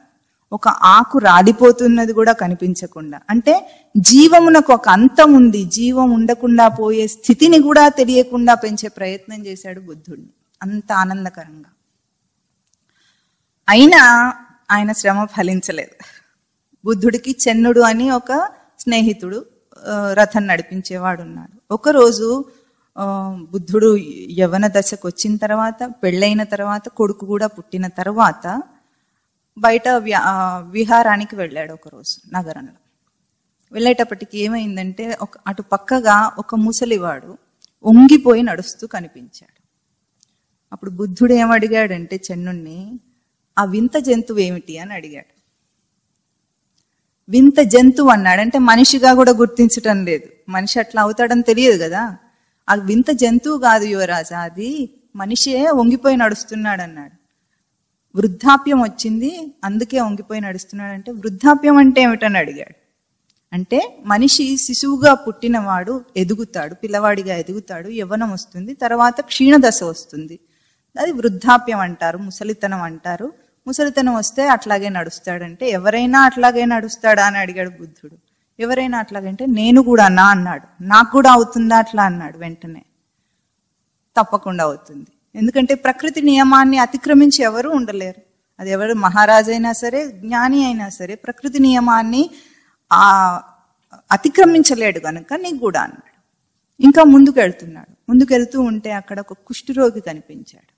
Speaker 1: ఒక ఆకు రాలిపోతున్నది కూడా కనిపించకుండా, అంటే జీవమునకు ఒక అంతం ఉంది, జీవం ఉండకుండా పోయే స్థితిని కూడా తెలియకుండా పెంచే ప్రయత్నం చేశాడు బుద్ధుడిని, అంత ఆనందకరంగా. అయినా ఆయన శ్రమ ఫలించలేదు. బుద్ధుడికి చెన్నుడు అని ఒక స్నేహితుడు రథం నడిపించేవాడు ఉన్నాడు. ఒకరోజు బుద్ధుడు యవ్వన దశకు వచ్చిన తర్వాత, పెళ్ళైన తర్వాత, కొడుకు కూడా పుట్టిన తర్వాత బయట విహారానికి వెళ్ళాడు ఒకరోజు నగరంలో. వెళ్ళేటప్పటికి ఏమైందంటే, అటు పక్కగా ఒక ముసలివాడు వంగిపోయి నడుస్తూ కనిపించాడు. అప్పుడు బుద్ధుడు ఏమడిగాడంటే చెన్నుణ్ణి, ఆ వింత జంతువు ఏమిటి అని అడిగాడు. వింత జంతువు అన్నాడంటే మనిషిగా కూడా గుర్తించటం లేదు, మనిషి అట్లా అవుతాడని తెలియదు కదా. ఆ వింత జంతువు కాదు యువరాజా, అది మనిషే వంగిపోయి నడుస్తున్నాడు అన్నాడు. వృద్ధాప్యం వచ్చింది అందుకే వంగిపోయి నడుస్తున్నాడు అంటే, వృద్ధాప్యం అంటే ఏమిటని అడిగాడు. అంటే మనిషి శిశువుగా పుట్టినవాడు ఎదుగుతాడు, పిల్లవాడిగా ఎదుగుతాడు, యవ్వనం వస్తుంది, తర్వాత క్షీణదశ వస్తుంది, అది వృద్ధాప్యం అంటారు, ముసలితనం అంటారు. ముసలితనం వస్తే అట్లాగే నడుస్తాడంటే, ఎవరైనా అట్లాగే నడుస్తాడా అని అడిగాడు బుద్ధుడు. ఎవరైనా అట్లాగంటే నేను కూడా నా అన్నాడు, నాకు కూడా అవుతుందా అట్లా అన్నాడు. వెంటనే తప్పకుండా అవుతుంది. ఎందుకంటే ప్రకృతి నియమాన్ని అతిక్రమించి ఎవరు ఉండలేరు. అది ఎవరు మహారాజు అయినా సరే, జ్ఞాని అయినా సరే ప్రకృతి నియమాన్ని అతిక్రమించలేడు కనుక నీకు కూడా అన్నాడు. ఇంకా ముందుకెళ్తున్నాడు. ముందుకెళ్తూ ఉంటే అక్కడ ఒక కుష్ఠరోగి కనిపించాడు.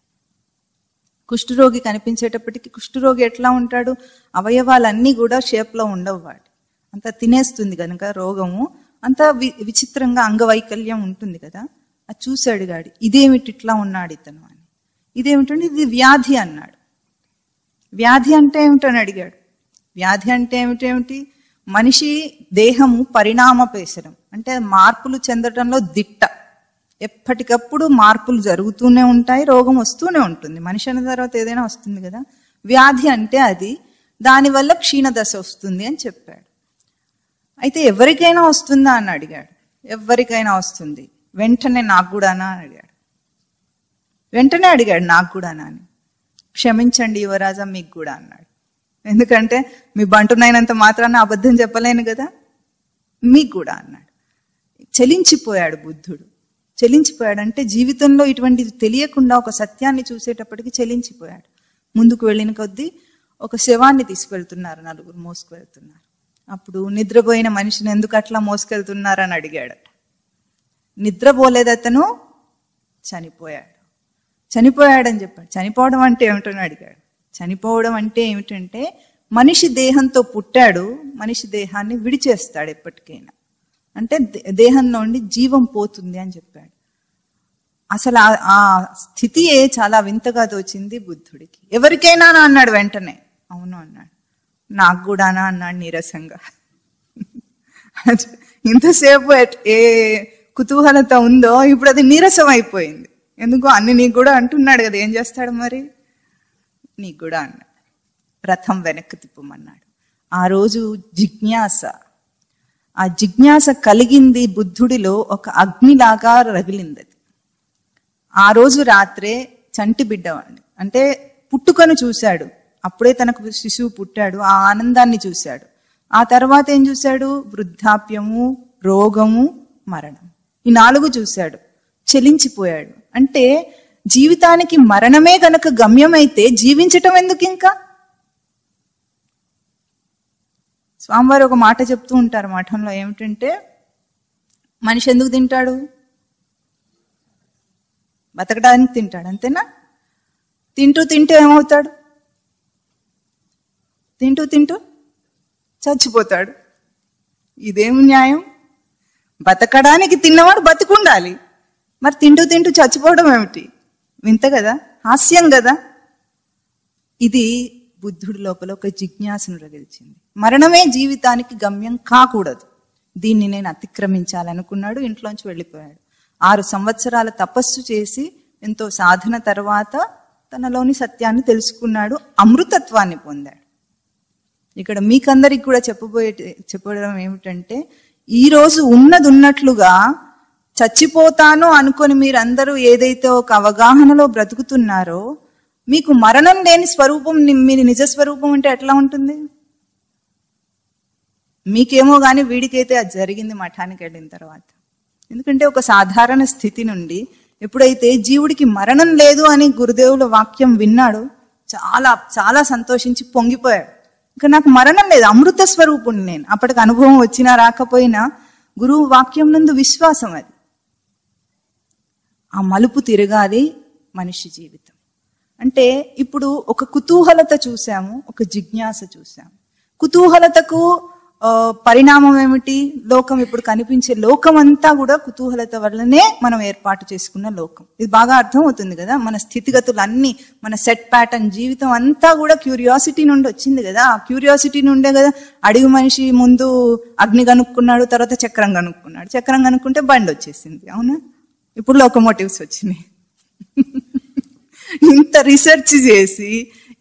Speaker 1: కుష్ఠరోగి కనిపించేటప్పటికి కుష్ఠరోగి ఎట్లా ఉంటాడు? అవయవాలన్నీ కూడా షేప్లో ఉండవు, వాడు అంతా తినేస్తుంది కనుక రోగము అంతా విచిత్రంగా అంగవైకల్యం ఉంటుంది కదా. అది చూశాడు గాడి, ఇదేమిటి ఇట్లా ఉన్నాడు ఇతను అని. ఇదేమిటంటే ఇది వ్యాధి అన్నాడు. వ్యాధి అంటే ఏమిటని అడిగాడు. వ్యాధి అంటే ఏమిటి? మనిషి దేహము పరిణామపేసరం, అంటే మార్పులు చెందడంలో దిట్ట. ఎప్పటికప్పుడు మార్పులు జరుగుతూనే ఉంటాయి, రోగం వస్తూనే ఉంటుంది. మనిషి అన్న తర్వాత ఏదైనా వస్తుంది కదా. వ్యాధి అంటే అది, దానివల్ల క్షీణదశ వస్తుంది అని చెప్పాడు. అయితే ఎవరికైనా వస్తుందా అని అడిగాడు. ఎవరికైనా వస్తుంది. వెంటనే నాకు కూడానా అని అడిగాడు. వెంటనే అడిగాడు నాకు కూడానా అని. క్షమించండి యువరాజా, మీకు కూడా అన్నాడు. ఎందుకంటే మీ బంటునైనంత మాత్రాన అబద్ధం చెప్పలేను కదా, మీకు కూడా అన్నాడు. చలించిపోయాడు బుద్ధుడు. చలించిపోయాడంటే జీవితంలో ఇటువంటిది తెలియకుండా ఒక సత్యాన్ని చూసేటప్పటికి చలించిపోయాడు. ముందుకు వెళ్ళిన కొద్దీ ఒక శవాన్ని తీసుకెళ్తున్నారు, నలుగురు మోసుకువెళ్తున్నారు. అప్పుడు నిద్రపోయిన మనిషిని ఎందుకు అట్లా మోసుకెళ్తున్నారని అడిగాడట. నిద్రపోలేదు అతను, చనిపోయాడు. చనిపోయాడని చెప్పాడు. చనిపోవడం అంటే ఏమిటని అడిగాడు. చనిపోవడం అంటే ఏమిటంటే మనిషి దేహంతో పుట్టాడు, మనిషి దేహాన్ని విడిచేస్తాడు ఎప్పటికైనా. అంటే దేహంలో ఉండి జీవం పోతుంది అని చెప్పాడు. అసలు ఆ స్థితియే చాలా వింతగా తోచింది బుద్ధుడికి. ఎవరికైనా అన్నాడు. వెంటనే అవును అన్నాడు. నాకు కూడానా అన్నాడు నీరసంగా. ఇంతసేపు ఏ కుతూహలత ఉందో ఇప్పుడు అది నీరసం అయిపోయింది. ఎందుకో అన్ని నీకు కూడా అంటున్నాడు కదా, ఏం చేస్తాడు మరి? నీకు కూడా అన్నాడు. రథం వెనక్కి తిప్పమన్నాడు. ఆ రోజు జిజ్ఞాస, ఆ జిజ్ఞాస కలిగింది బుద్ధుడిలో, ఒక అగ్నిలాగా రగిలింది. ఆ రోజు రాత్రే చంటి బిడ్డవాడిని అంటే పుట్టుకను చూశాడు. అప్పుడే తనకు శిశువు పుట్టాడు, ఆ ఆనందాన్ని చూశాడు. ఆ తర్వాత ఏం చూశాడు? వృద్ధాప్యము, రోగము, మరణం. ఈ 4 చూశాడు. చలించిపోయాడు. అంటే జీవితానికి మరణమే గనక గమ్యమైతే జీవించటం ఎందుకు ఇంకా? స్వామివారు ఒక మాట చెప్తూ ఉంటారు మఠంలో, ఏమిటంటే మనిషి ఎందుకు తింటాడు? బతకడానికి తింటాడు, అంతేనా? తింటూ తింటూ ఏమవుతాడు? తింటూ తింటూ చచ్చిపోతాడు. ఇదేం న్యాయం? బతకడానికి తిన్నవాడు బతికుండాలి, మరి తింటూ తింటూ చచ్చిపోవడం ఏమిటి? వింత కదా, హాస్యం కదా. ఇది బుద్ధుడి లోపల ఒక జిజ్ఞాసను రగిల్చింది. మరణమే జీవితానికి గమ్యం కాకూడదు, దీన్ని నేను అతిక్రమించాలనుకున్నాడు. ఇంట్లోంచి వెళ్ళిపోయాడు. 6 సంవత్సరాల తపస్సు చేసి ఎంతో సాధన తర్వాత తనలోని సత్యాన్ని తెలుసుకున్నాడు, అమృతత్వాన్ని పొందాడు. ఇక్కడ మీకందరికి కూడా చెప్పడం ఏమిటంటే, ఈరోజు ఉన్నది ఉన్నట్లుగా చచ్చిపోతాను అనుకొని మీరందరూ ఏదైతే ఒక అవగాహనలో బ్రతుకుతున్నారో, మీకు మరణం లేని స్వరూపం, మీ నిజ స్వరూపం అంటే ఎట్లా ఉంటుంది? మీకేమో కానీ వీడికైతే అది జరిగింది మఠానికి వెళ్ళిన తర్వాత. ఎందుకంటే ఒక సాధారణ స్థితి నుండి ఎప్పుడైతే జీవుడికి మరణం లేదు అని గురుదేవుల వాక్యం విన్నాడు, చాలా చాలా సంతోషించి పొంగిపోయాడు. ఇంకా నాకు మరణం లేదు, అమృత స్వరూపుణ్ణి నేను. అప్పటికి అనుభవం వచ్చినా రాకపోయినా గురువు వాక్యం నందు విశ్వాసం అది. ఆ మలుపు తిరగాలి మనిషి జీవితం అంటే. ఇప్పుడు ఒక కుతూహలత చూసాము, ఒక జిజ్ఞాస చూసాము. కుతూహలతకు పరిణామం ఏమిటి? లోకం, ఇప్పుడు కనిపించే లోకం అంతా కూడా కుతూహలత వల్లనే మనం ఏర్పాటు చేసుకున్న లోకం. ఇది బాగా అర్థం అవుతుంది కదా. మన స్థితిగతులు అన్ని, మన సెట్ ప్యాటర్న్, జీవితం అంతా కూడా క్యూరియాసిటీ నుండి వచ్చింది కదా. ఆ క్యూరియాసిటీ నుండే కదా అడుగు మనిషి ముందు అగ్ని కనుక్కున్నాడు, తర్వాత చక్రం కనుక్కున్నాడు. చక్రం కనుక్కుంటే బండి వచ్చేసింది, అవునా? ఇప్పుడు లోకోమోటివ్స్ వచ్చినాయి. ఇంత రీసెర్చ్ చేసి,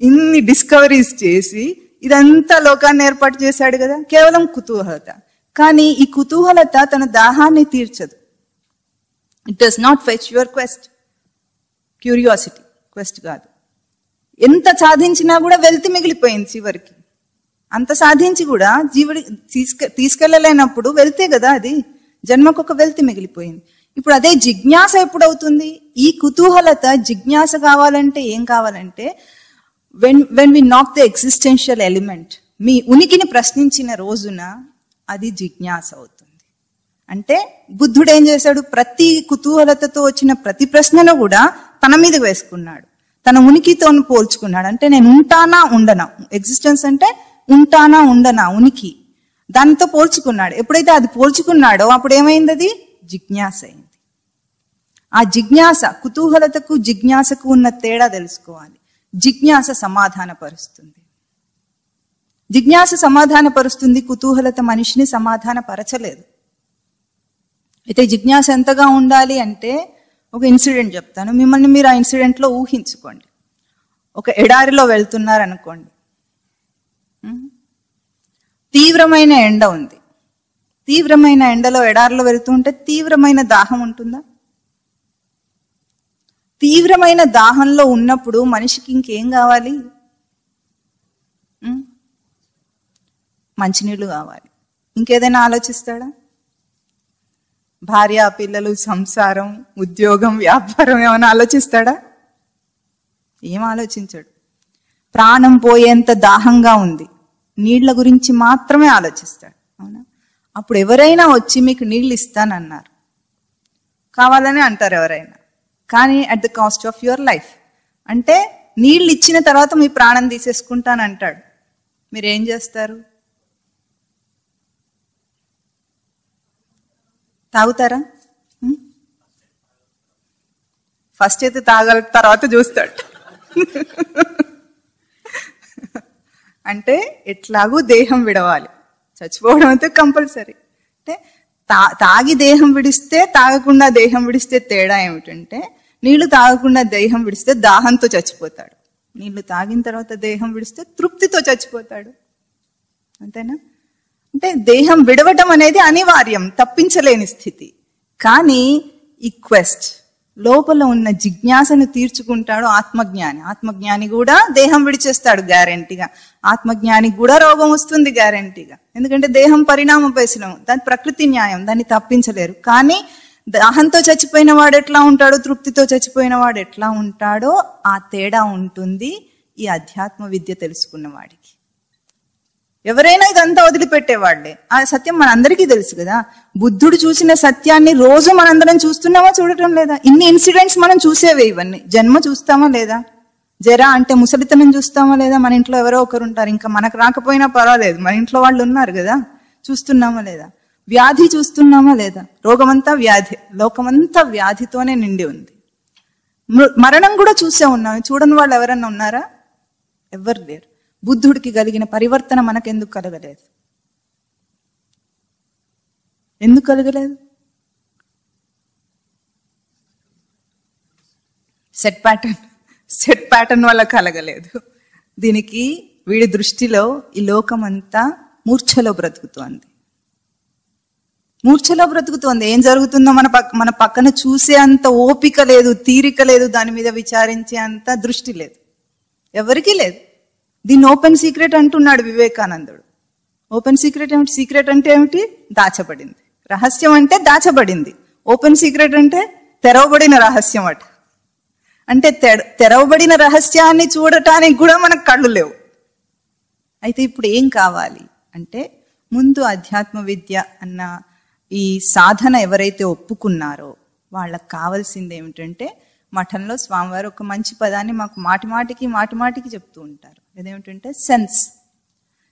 Speaker 1: ఇన్ని డిస్కవరీస్ చేసి ఇదంతా లోకాన్ని ఏర్పాటు చేశాడు కదా, కేవలం కుతూహలత. కానీ ఈ కుతూహలత తన దాహాన్ని తీర్చదు. It does not fetch your quest. Curiosity quest కాదు. ఎంత సాధించినా కూడా వెల్త్ మిగిలిపోయింది చివరికి. అంత సాధించి కూడా జీవుడి తీసుకెళ్ళలేనప్పుడు వెళ్తే కదా అది జన్మకు ఒక వెల్తి మిగిలిపోయింది. ఇప్పుడు అదే జిజ్ఞాస ఎప్పుడవుతుంది? ఈ కుతూహలత జిజ్ఞాస కావాలంటే ఏం కావాలంటే when we knock the existential element, మీ ఉనికిని ప్రశ్నించిన రోజున అది జిజ్ఞాస అవుతుంది. అంటే బుద్ధుడు ఏం చేశాడు? ప్రతి కుతూహలతతో వచ్చిన ప్రతి ప్రశ్నను కూడా తన మీద వేసుకున్నాడు, తన ఉనికితో పోల్చుకున్నాడు. అంటే నేను ఉంటానా ఉండనా, ఎగ్జిస్టెన్స్ అంటే ఉంటానా ఉండనా ఉనికి, దానితో పోల్చుకున్నాడు. ఎప్పుడైతే అది పోల్చుకున్నాడో అప్పుడు ఏమైంది? అది జిజ్ఞాస అయింది. ఆ జిజ్ఞాస, కుతూహలతకు జిజ్ఞాసకు ఉన్న తేడా తెలుసుకోవాలి. జిజ్ఞాస సమాధానపరుస్తుంది, జిజ్ఞాస సమాధానపరుస్తుంది, కుతూహలత మనిషిని సమాధానపరచలేదు. అయితే జిజ్ఞాస ఎంతగా ఉండాలి అంటే, ఒక ఇన్సిడెంట్ చెప్తాను, మిమ్మల్ని మీరు ఆ ఇన్సిడెంట్లో ఊహించుకోండి. ఒక ఎడారిలో వెళ్తున్నారనుకోండి, తీవ్రమైన ఎండ ఉంది. తీవ్రమైన ఎండలో ఎడారిలో వెళ్తుంటే తీవ్రమైన దాహం ఉంటుందా? తీవ్రమైన దాహంలో ఉన్నప్పుడు మనిషికి ఇంకేం కావాలి? మంచినీళ్ళు కావాలి. ఇంకేదైనా ఆలోచిస్తాడా? భార్య, పిల్లలు, సంసారం, ఉద్యోగం, వ్యాపారం ఏమైనా ఆలోచిస్తాడా? ఏం ఆలోచించాడు. ప్రాణం పోయేంత దాహంగా ఉంది, నీళ్ల గురించి మాత్రమే ఆలోచిస్తాడు. అవునా? అప్పుడు ఎవరైనా వచ్చి మీకు నీళ్ళు ఇస్తానన్నారు, కావాలని అంటారు ఎవరైనా, కానీ at the cost of your life. అంటే నీళ్ళు ఇచ్చిన తర్వాత మీ ప్రాణం తీసేసుకుంటానంటాడు. మీరేం చేస్తారు? తాగుతారా? ఫస్ట్ అయితే తాగల, తర్వాత చూస్తాడు. అంటే ఎట్లాగూ దేహం విడవాలి, చచ్చిపోవడం అయితే కంపల్సరీ. అంటే తాగి దేహం విడిస్తే, తాగకుండా దేహం విడిస్తే తేడా ఏమిటంటే, నీళ్లు తాగకుండా దేహం విడిస్తే దాహంతో చచ్చిపోతాడు, నీళ్లు తాగిన తర్వాత దేహం విడిస్తే తృప్తితో చచ్చిపోతాడు. అంతేనా? అంటే దేహం విడవటం అనేది అనివార్యం, తప్పించలేని స్థితి. కానీ ఈ క్వెస్ట్, లోపల ఉన్న జిజ్ఞాసను తీర్చుకుంటాడు ఆత్మజ్ఞాని. ఆత్మజ్ఞాని కూడా దేహం విడిచేస్తాడు గ్యారెంటీగా. ఆత్మజ్ఞానికి కూడా రోగం వస్తుంది గ్యారెంటీగా, ఎందుకంటే దేహం పరిణామ పేసలం, దాని ప్రకృతి న్యాయం, దాన్ని తప్పించలేరు. కానీ దాహంతో చచ్చిపోయిన వాడు ఎట్లా ఉంటాడో, తృప్తితో చచ్చిపోయిన వాడు ఎట్లా ఉంటాడో ఆ తేడా ఉంటుంది ఈ అధ్యాత్మ విద్య తెలుసుకున్న వాడికి. ఎవరైనా ఇదంతా వదిలిపెట్టేవాళ్లే. ఆ సత్యం మనందరికీ తెలుసు కదా. బుద్ధుడు చూసిన సత్యాన్ని రోజు మనందరం చూస్తున్నామా, చూడటం లేదా? ఇన్ని ఇన్సిడెంట్స్ మనం చూసేవే. ఇవన్నీ జన్మ చూస్తామా లేదా? జరా అంటే ముసలితనం చూస్తామా లేదా? మన ఇంట్లో ఎవరో ఒకరు ఉంటారు, ఇంకా మనకు రాకపోయినా పర్వాలేదు, మన ఇంట్లో వాళ్ళు ఉన్నారు కదా, చూస్తున్నామా లేదా? వ్యాధి చూస్తున్నామా లేదా? రోగమంతా వ్యాధి, లోకమంతా వ్యాధితోనే నిండి ఉంది. మరణం కూడా చూసే ఉన్నాం, చూడని వాళ్ళు ఎవరన్నా ఉన్నారా? ఎవ్వరు లేరు. బుద్ధుడికి కలిగిన పరివర్తన మనకెందుకు కలగలేదు? ఎందుకు కలగలేదు? సెట్ ప్యాటర్న్ వల్ల కలగలేదు. దీనికి వీడి దృష్టిలో ఈ లోకమంతా మూర్ఛలో బ్రతుకుతోంది, మూర్ఛలో బ్రతుకుతోంది. ఏం జరుగుతుందో మన పక్కన చూసే అంత ఓపిక లేదు, తీరిక లేదు, దాని మీద విచారించే అంత దృష్టి లేదు, ఎవరికీ లేదు. దీన్ని ఓపెన్ సీక్రెట్ అంటున్నాడు వివేకానందుడు. ఓపెన్ సీక్రెట్ ఏమిటి? సీక్రెట్ అంటే ఏమిటి? దాచబడింది. రహస్యం అంటే దాచబడింది. ఓపెన్ సీక్రెట్ అంటే తెరవబడిన రహస్యం అట. అంటే తెరవబడిన రహస్యాన్ని చూడటానికి కూడా మనకు కళ్ళు లేవు. అయితే ఇప్పుడు ఏం కావాలి అంటే, ముందు అధ్యాత్మ విద్య అన్న ఈ సాధన ఎవరైతే ఒప్పుకున్నారో వాళ్ళకి కావాల్సింది ఏమిటంటే, మఠంలో స్వామివారు ఒక మంచి పదాన్ని మాకు మాటిమాటికి చెప్తూ ఉంటారు. అదేమిటంటే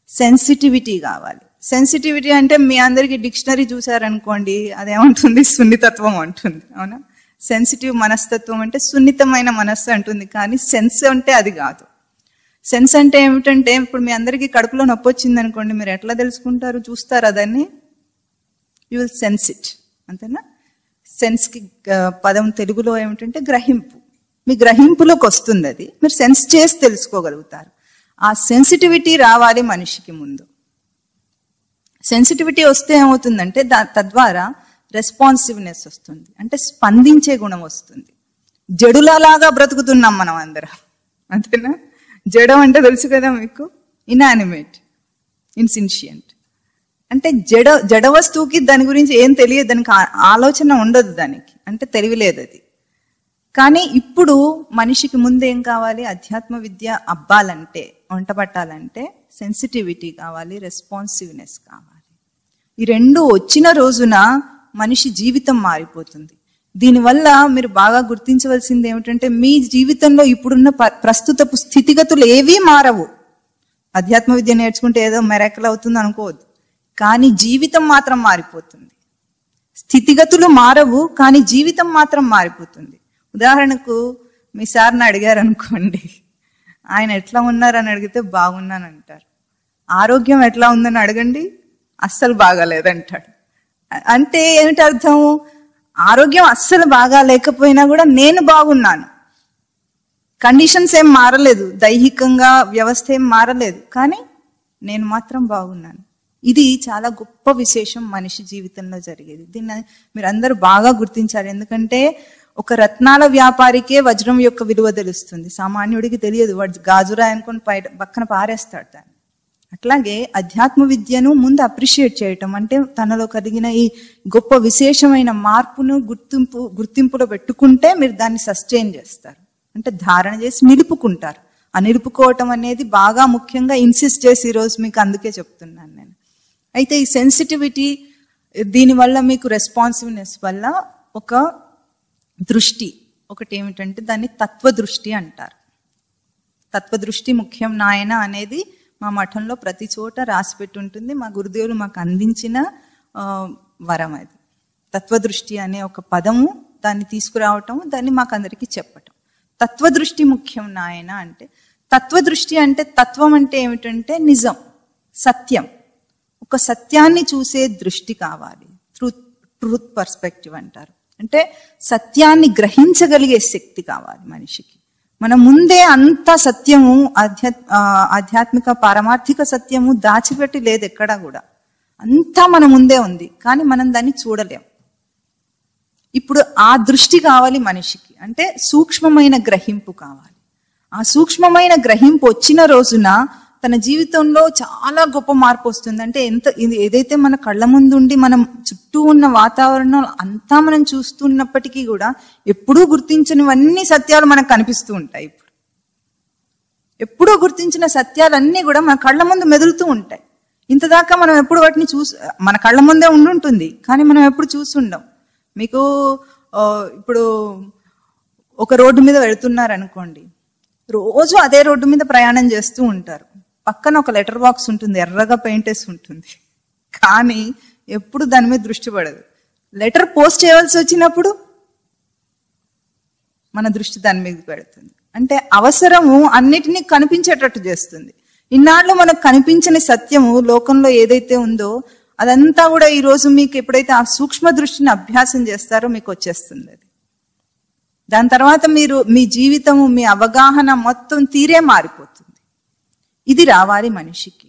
Speaker 1: సెన్సిటివిటీ కావాలి. సెన్సిటివిటీ అంటే మీ అందరికీ డిక్షనరీ చూసారనుకోండి, అదేమంటుంది? సున్నితత్వం అంటుంది. అవునా? సెన్సిటివ్ మనస్తత్వం అంటే సున్నితమైన మనస్సు అంటుంది, కానీ సెన్స్ అంటే అది కాదు. సెన్స్ అంటే ఏమిటంటే, ఇప్పుడు మీ అందరికీ కడుపులో నొప్పి వచ్చింది అనుకోండి, మీరు ఎట్లా తెలుసుకుంటారు? చూస్తారా దాన్ని? You will sense it. అంతేనా? సెన్స్కి పదం తెలుగులో ఏమిటంటే గ్రహింపు. మీ గ్రహింపులోకి వస్తుంది అది, మీరు సెన్స్ చేసి తెలుసుకోగలుగుతారు. ఆ సెన్సిటివిటీ రావాలి మనిషికి ముందు. సెన్సిటివిటీ వస్తే ఏమవుతుందంటే తద్వారా రెస్పాన్సివ్నెస్ వస్తుంది, అంటే స్పందించే గుణం వస్తుంది. జడులలాగా బ్రతుకుతున్నాం మనం అందరం, అంతేనా? జడం అంటే తెలుసు కదా మీకు, ఇనానిమేట్. ఇన్సిన్షియంట్. అంటే జడ వస్తువుకి దాని గురించి ఏం తెలియదు, దానికి ఆలోచన ఉండదు, దానికి అంటే తెలివిలేదు అది. కానీ ఇప్పుడు మనిషికి ముందు ఏం కావాలి? అధ్యాత్మ విద్య అబ్బాలంటే, వంట పట్టాలంటే సెన్సిటివిటీ కావాలి, రెస్పాన్సివ్నెస్ కావాలి. ఈ రెండు వచ్చిన రోజున మనిషి జీవితం మారిపోతుంది. దీనివల్ల మీరు బాగా గుర్తించవలసింది ఏమిటంటే, మీ జీవితంలో ఇప్పుడున్న ప్రస్తుతపు స్థితిగతులు ఏవీ మారవు. అధ్యాత్మ విద్య నేర్చుకుంటే ఏదో మెరాకిల్ అవుతుంది అనుకోవద్దు, కానీ జీవితం మాత్రం మారిపోతుంది. స్థితిగతులు మారవు, కానీ జీవితం మాత్రం మారిపోతుంది. ఉదాహరణకు మీ సార్ని అడిగారు అనుకోండి, ఆయన ఎట్లా ఉన్నారని అడిగితే బాగున్నాను అంటారు. ఆరోగ్యం ఎట్లా ఉందని అడగండి, అస్సలు బాగాలేదంటాడు. అంటే ఏమిటి అర్థం? ఆరోగ్యం అస్సలు బాగా లేకపోయినా కూడా నేను బాగున్నాను, కండిషన్స్ ఏం మారలేదు, దైహికంగా వ్యవస్థ ఏం మారలేదు, కానీ నేను మాత్రం బాగున్నాను. ఇది చాలా గొప్ప విశేషం మనిషి జీవితంలో జరిగేది. దీన్ని మీరు అందరూ బాగా గుర్తించాలి. ఎందుకంటే ఒక రత్నాల వ్యాపారికే వజ్రం యొక్క విలువ తెలుస్తుంది, సామాన్యుడికి తెలియదు. వాడు గాజురాయి అనుకుని పక్కన పారేస్తాడు దాన్ని. అట్లాగే అధ్యాత్మ విద్యను ముందు అప్రిషియేట్ చేయటం అంటే తనలో కలిగిన ఈ గొప్ప విశేషమైన మార్పును గుర్తింపులో పెట్టుకుంటే మీరు దాన్ని సస్టైన్ చేస్తారు, అంటే ధారణ చేసి నిలుపుకుంటారు. ఆ నిలుపుకోవటం అనేది బాగా ముఖ్యంగా ఇన్సిస్ట్ చేసి ఈరోజు మీకు అందుకే చెప్తున్నాను నేను. అయితే ఈ సెన్సిటివిటీ, దీనివల్ల మీకు రెస్పాన్సివ్నెస్ వల్ల ఒక దృష్టి ఒకటి ఏమిటంటే దాన్ని తత్వదృష్టి అంటారు. తత్వదృష్టి ముఖ్యం నాయన అనేది మా మఠంలో ప్రతి చోట రాసిపెట్టి ఉంటుంది. మా గురుదేవులు మాకు అందించిన వరం అది. తత్వదృష్టి అనే ఒక పదము, దాన్ని తీసుకురావటం, దాన్ని మాకు అందరికీ చెప్పటం. తత్వదృష్టి ముఖ్యం నాయన అంటే, తత్వదృష్టి అంటే, తత్వం అంటే ఏమిటంటే నిజం, సత్యం. ఒక సత్యాన్ని చూసే దృష్టి కావాలి, ట్రూత్ పర్స్పెక్టివ్ అంటారు. అంటే సత్యాన్ని గ్రహించగలిగే శక్తి కావాలి మనిషికి. మన ముందే అంత సత్యము, ఆధ్యాత్మిక పారమార్థిక సత్యము దాచిపెట్టి లేదు ఎక్కడా కూడా, అంతా మన ముందే ఉంది, కానీ మనం దాన్ని చూడలేం. ఇప్పుడు ఆ దృష్టి కావాలి మనిషికి, అంటే సూక్ష్మమైన గ్రహింపు కావాలి. ఆ సూక్ష్మమైన గ్రహింపు వచ్చిన రోజున తన జీవితంలో చాలా గొప్ప మార్పు వస్తుంది. అంటే ఏదైతే మన కళ్ళ ముందు ఉండి మనం చుట్టూ ఉన్న వాతావరణం అంతా మనం చూస్తున్నప్పటికీ కూడా ఎప్పుడూ గుర్తించనివన్నీ సత్యాలు మనకు కనిపిస్తూ ఉంటాయి. ఇప్పుడు ఎప్పుడూ గుర్తించిన సత్యాలన్నీ కూడా మన కళ్ళ ముందు మెదులుతూ ఉంటాయి. ఇంతదాకా మనం ఎప్పుడు వాటిని మన కళ్ళ ముందే ఉండుంటుంది, కానీ మనం ఎప్పుడు చూస్తుండం. మీకు ఇప్పుడు ఒక రోడ్డు మీద వెళుతున్నారు అనుకోండి, రోజు అదే రోడ్డు మీద ప్రయాణం చేస్తూ ఉంటారు. పక్కన ఒక లెటర్ బాక్స్ ఉంటుంది, ఎర్రగా పెయింట్ వేసి ఉంటుంది, కానీ ఎప్పుడు దాని మీద దృష్టి పడదు. లెటర్ పోస్ట్ చేయవలసి వచ్చినప్పుడు మన దృష్టి దాని మీద పెడుతుంది. అంటే అవసరము అన్నిటినీ కనిపించేటట్టు చేస్తుంది. ఇన్నాళ్ళు మనకు కనిపించని సత్యము లోకంలో ఏదైతే ఉందో అదంతా కూడా ఈ రోజు మీకు ఎప్పుడైతే ఆ సూక్ష్మ దృష్టిని అభ్యాసం చేస్తారో మీకు వచ్చేస్తుంది అది. దాని తర్వాత మీరు మీ జీవితము, మీ అవగాహన మొత్తం తీరే మారిపోతుంది. ఇది రావాలి మనిషికి.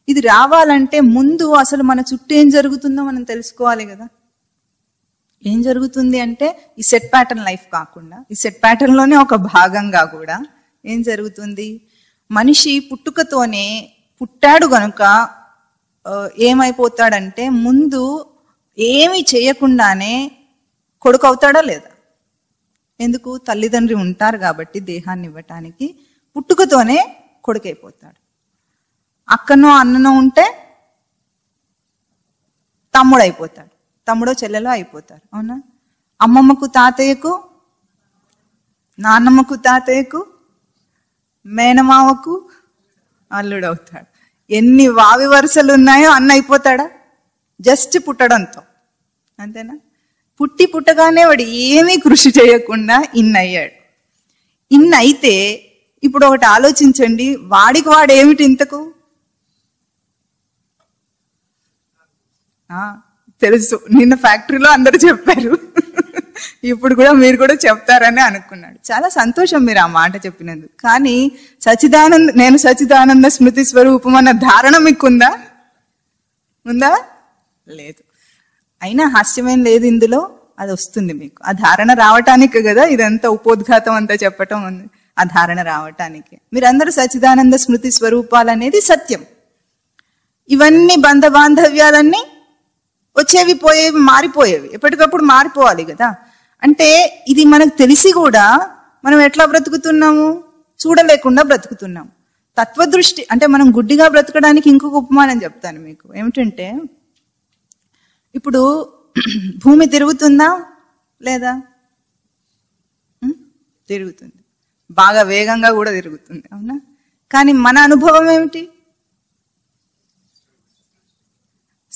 Speaker 1: ఇది రావాలంటే ముందు అసలు మన చుట్టూ ఏం జరుగుతుందో మనం తెలుసుకోవాలి కదా. ఏం జరుగుతుంది అంటే ఈ సెట్ ప్యాటర్న్ లైఫ్ కాకుండా ఈ సెట్ ప్యాటర్న్ లోనే ఒక భాగంగా కూడా ఏం జరుగుతుంది, మనిషి పుట్టుకతోనే పుట్టాడు గనుక ఏమైపోతాడంటే ముందు ఏమి చేయకుండానే కొడుకు అవుతాడా లేదా? ఎందుకు? తల్లిదండ్రి ఉంటారు కాబట్టి దేహాన్ని ఇవ్వటానికి పుట్టుకతోనే కొడుకైపోతాడు. అక్కనో అన్ననో ఉంటే తమ్ముడు అయిపోతాడు, తమ్ముడో చెల్లెలో అయిపోతారు. అవునా? అమ్మమ్మకు తాతయ్యకు, నాన్నమ్మకు తాతయ్యకు, మేనమావకు అల్లుడు అవుతాడు. ఎన్ని వావి వరుసలు ఉన్నాయో అన్న అయిపోతాడా జస్ట్ పుట్టడంతో? అంతేనా? పుట్టగానే వాడు ఏమీ కృషి చేయకుండా ఇన్నయ్యాడు. ఇన్నైతే ఇప్పుడు ఒకటి ఆలోచించండి, వాడికి వాడు ఏమిటి ఇంతకు? తెలుసు, నిన్న ఫ్యాక్టరీలో అందరూ చెప్పారు, ఇప్పుడు కూడా మీరు కూడా చెప్తారని అనుకున్నాడు. చాలా సంతోషం మీరు ఆ మాట చెప్పినందుకు. కానీ నేను సచిదానంద స్మృతి స్వరూపం అన్న ధారణ మీకుందా? ఉందా? లేదు. అయినా హాస్యమేం లేదు ఇందులో, అది వస్తుంది మీకు. ఆ ధారణ రావటానికి కదా ఇదంతా ఉపోద్ఘాతం అంతా చెప్పటం ఉంది. ఆ ధారణ రావటానికి మీరందరూ సచిదానంద స్మృతి స్వరూపాలు అనేది సత్యం. ఇవన్నీ బంధ బాంధవ్యాలన్నీ వచ్చేవి పోయేవి మారిపోయేవి, ఎప్పటికప్పుడు మారిపోవాలి కదా. అంటే ఇది మనకు తెలిసి కూడా మనం ఎట్లా బ్రతుకుతున్నాము? చూడలేకుండా బ్రతుకుతున్నాం. తత్వదృష్టి అంటే మనం గుడ్డిగా బ్రతకడానికి ఇంకొక ఉపమానం చెప్తాను మీకు. ఏమిటంటే ఇప్పుడు భూమి తిరుగుతుందా లేదా? తిరుగుతుంది, బాగా వేగంగా కూడా తిరుగుతుంది, అవునా? కానీ మన అనుభవం ఏమిటి?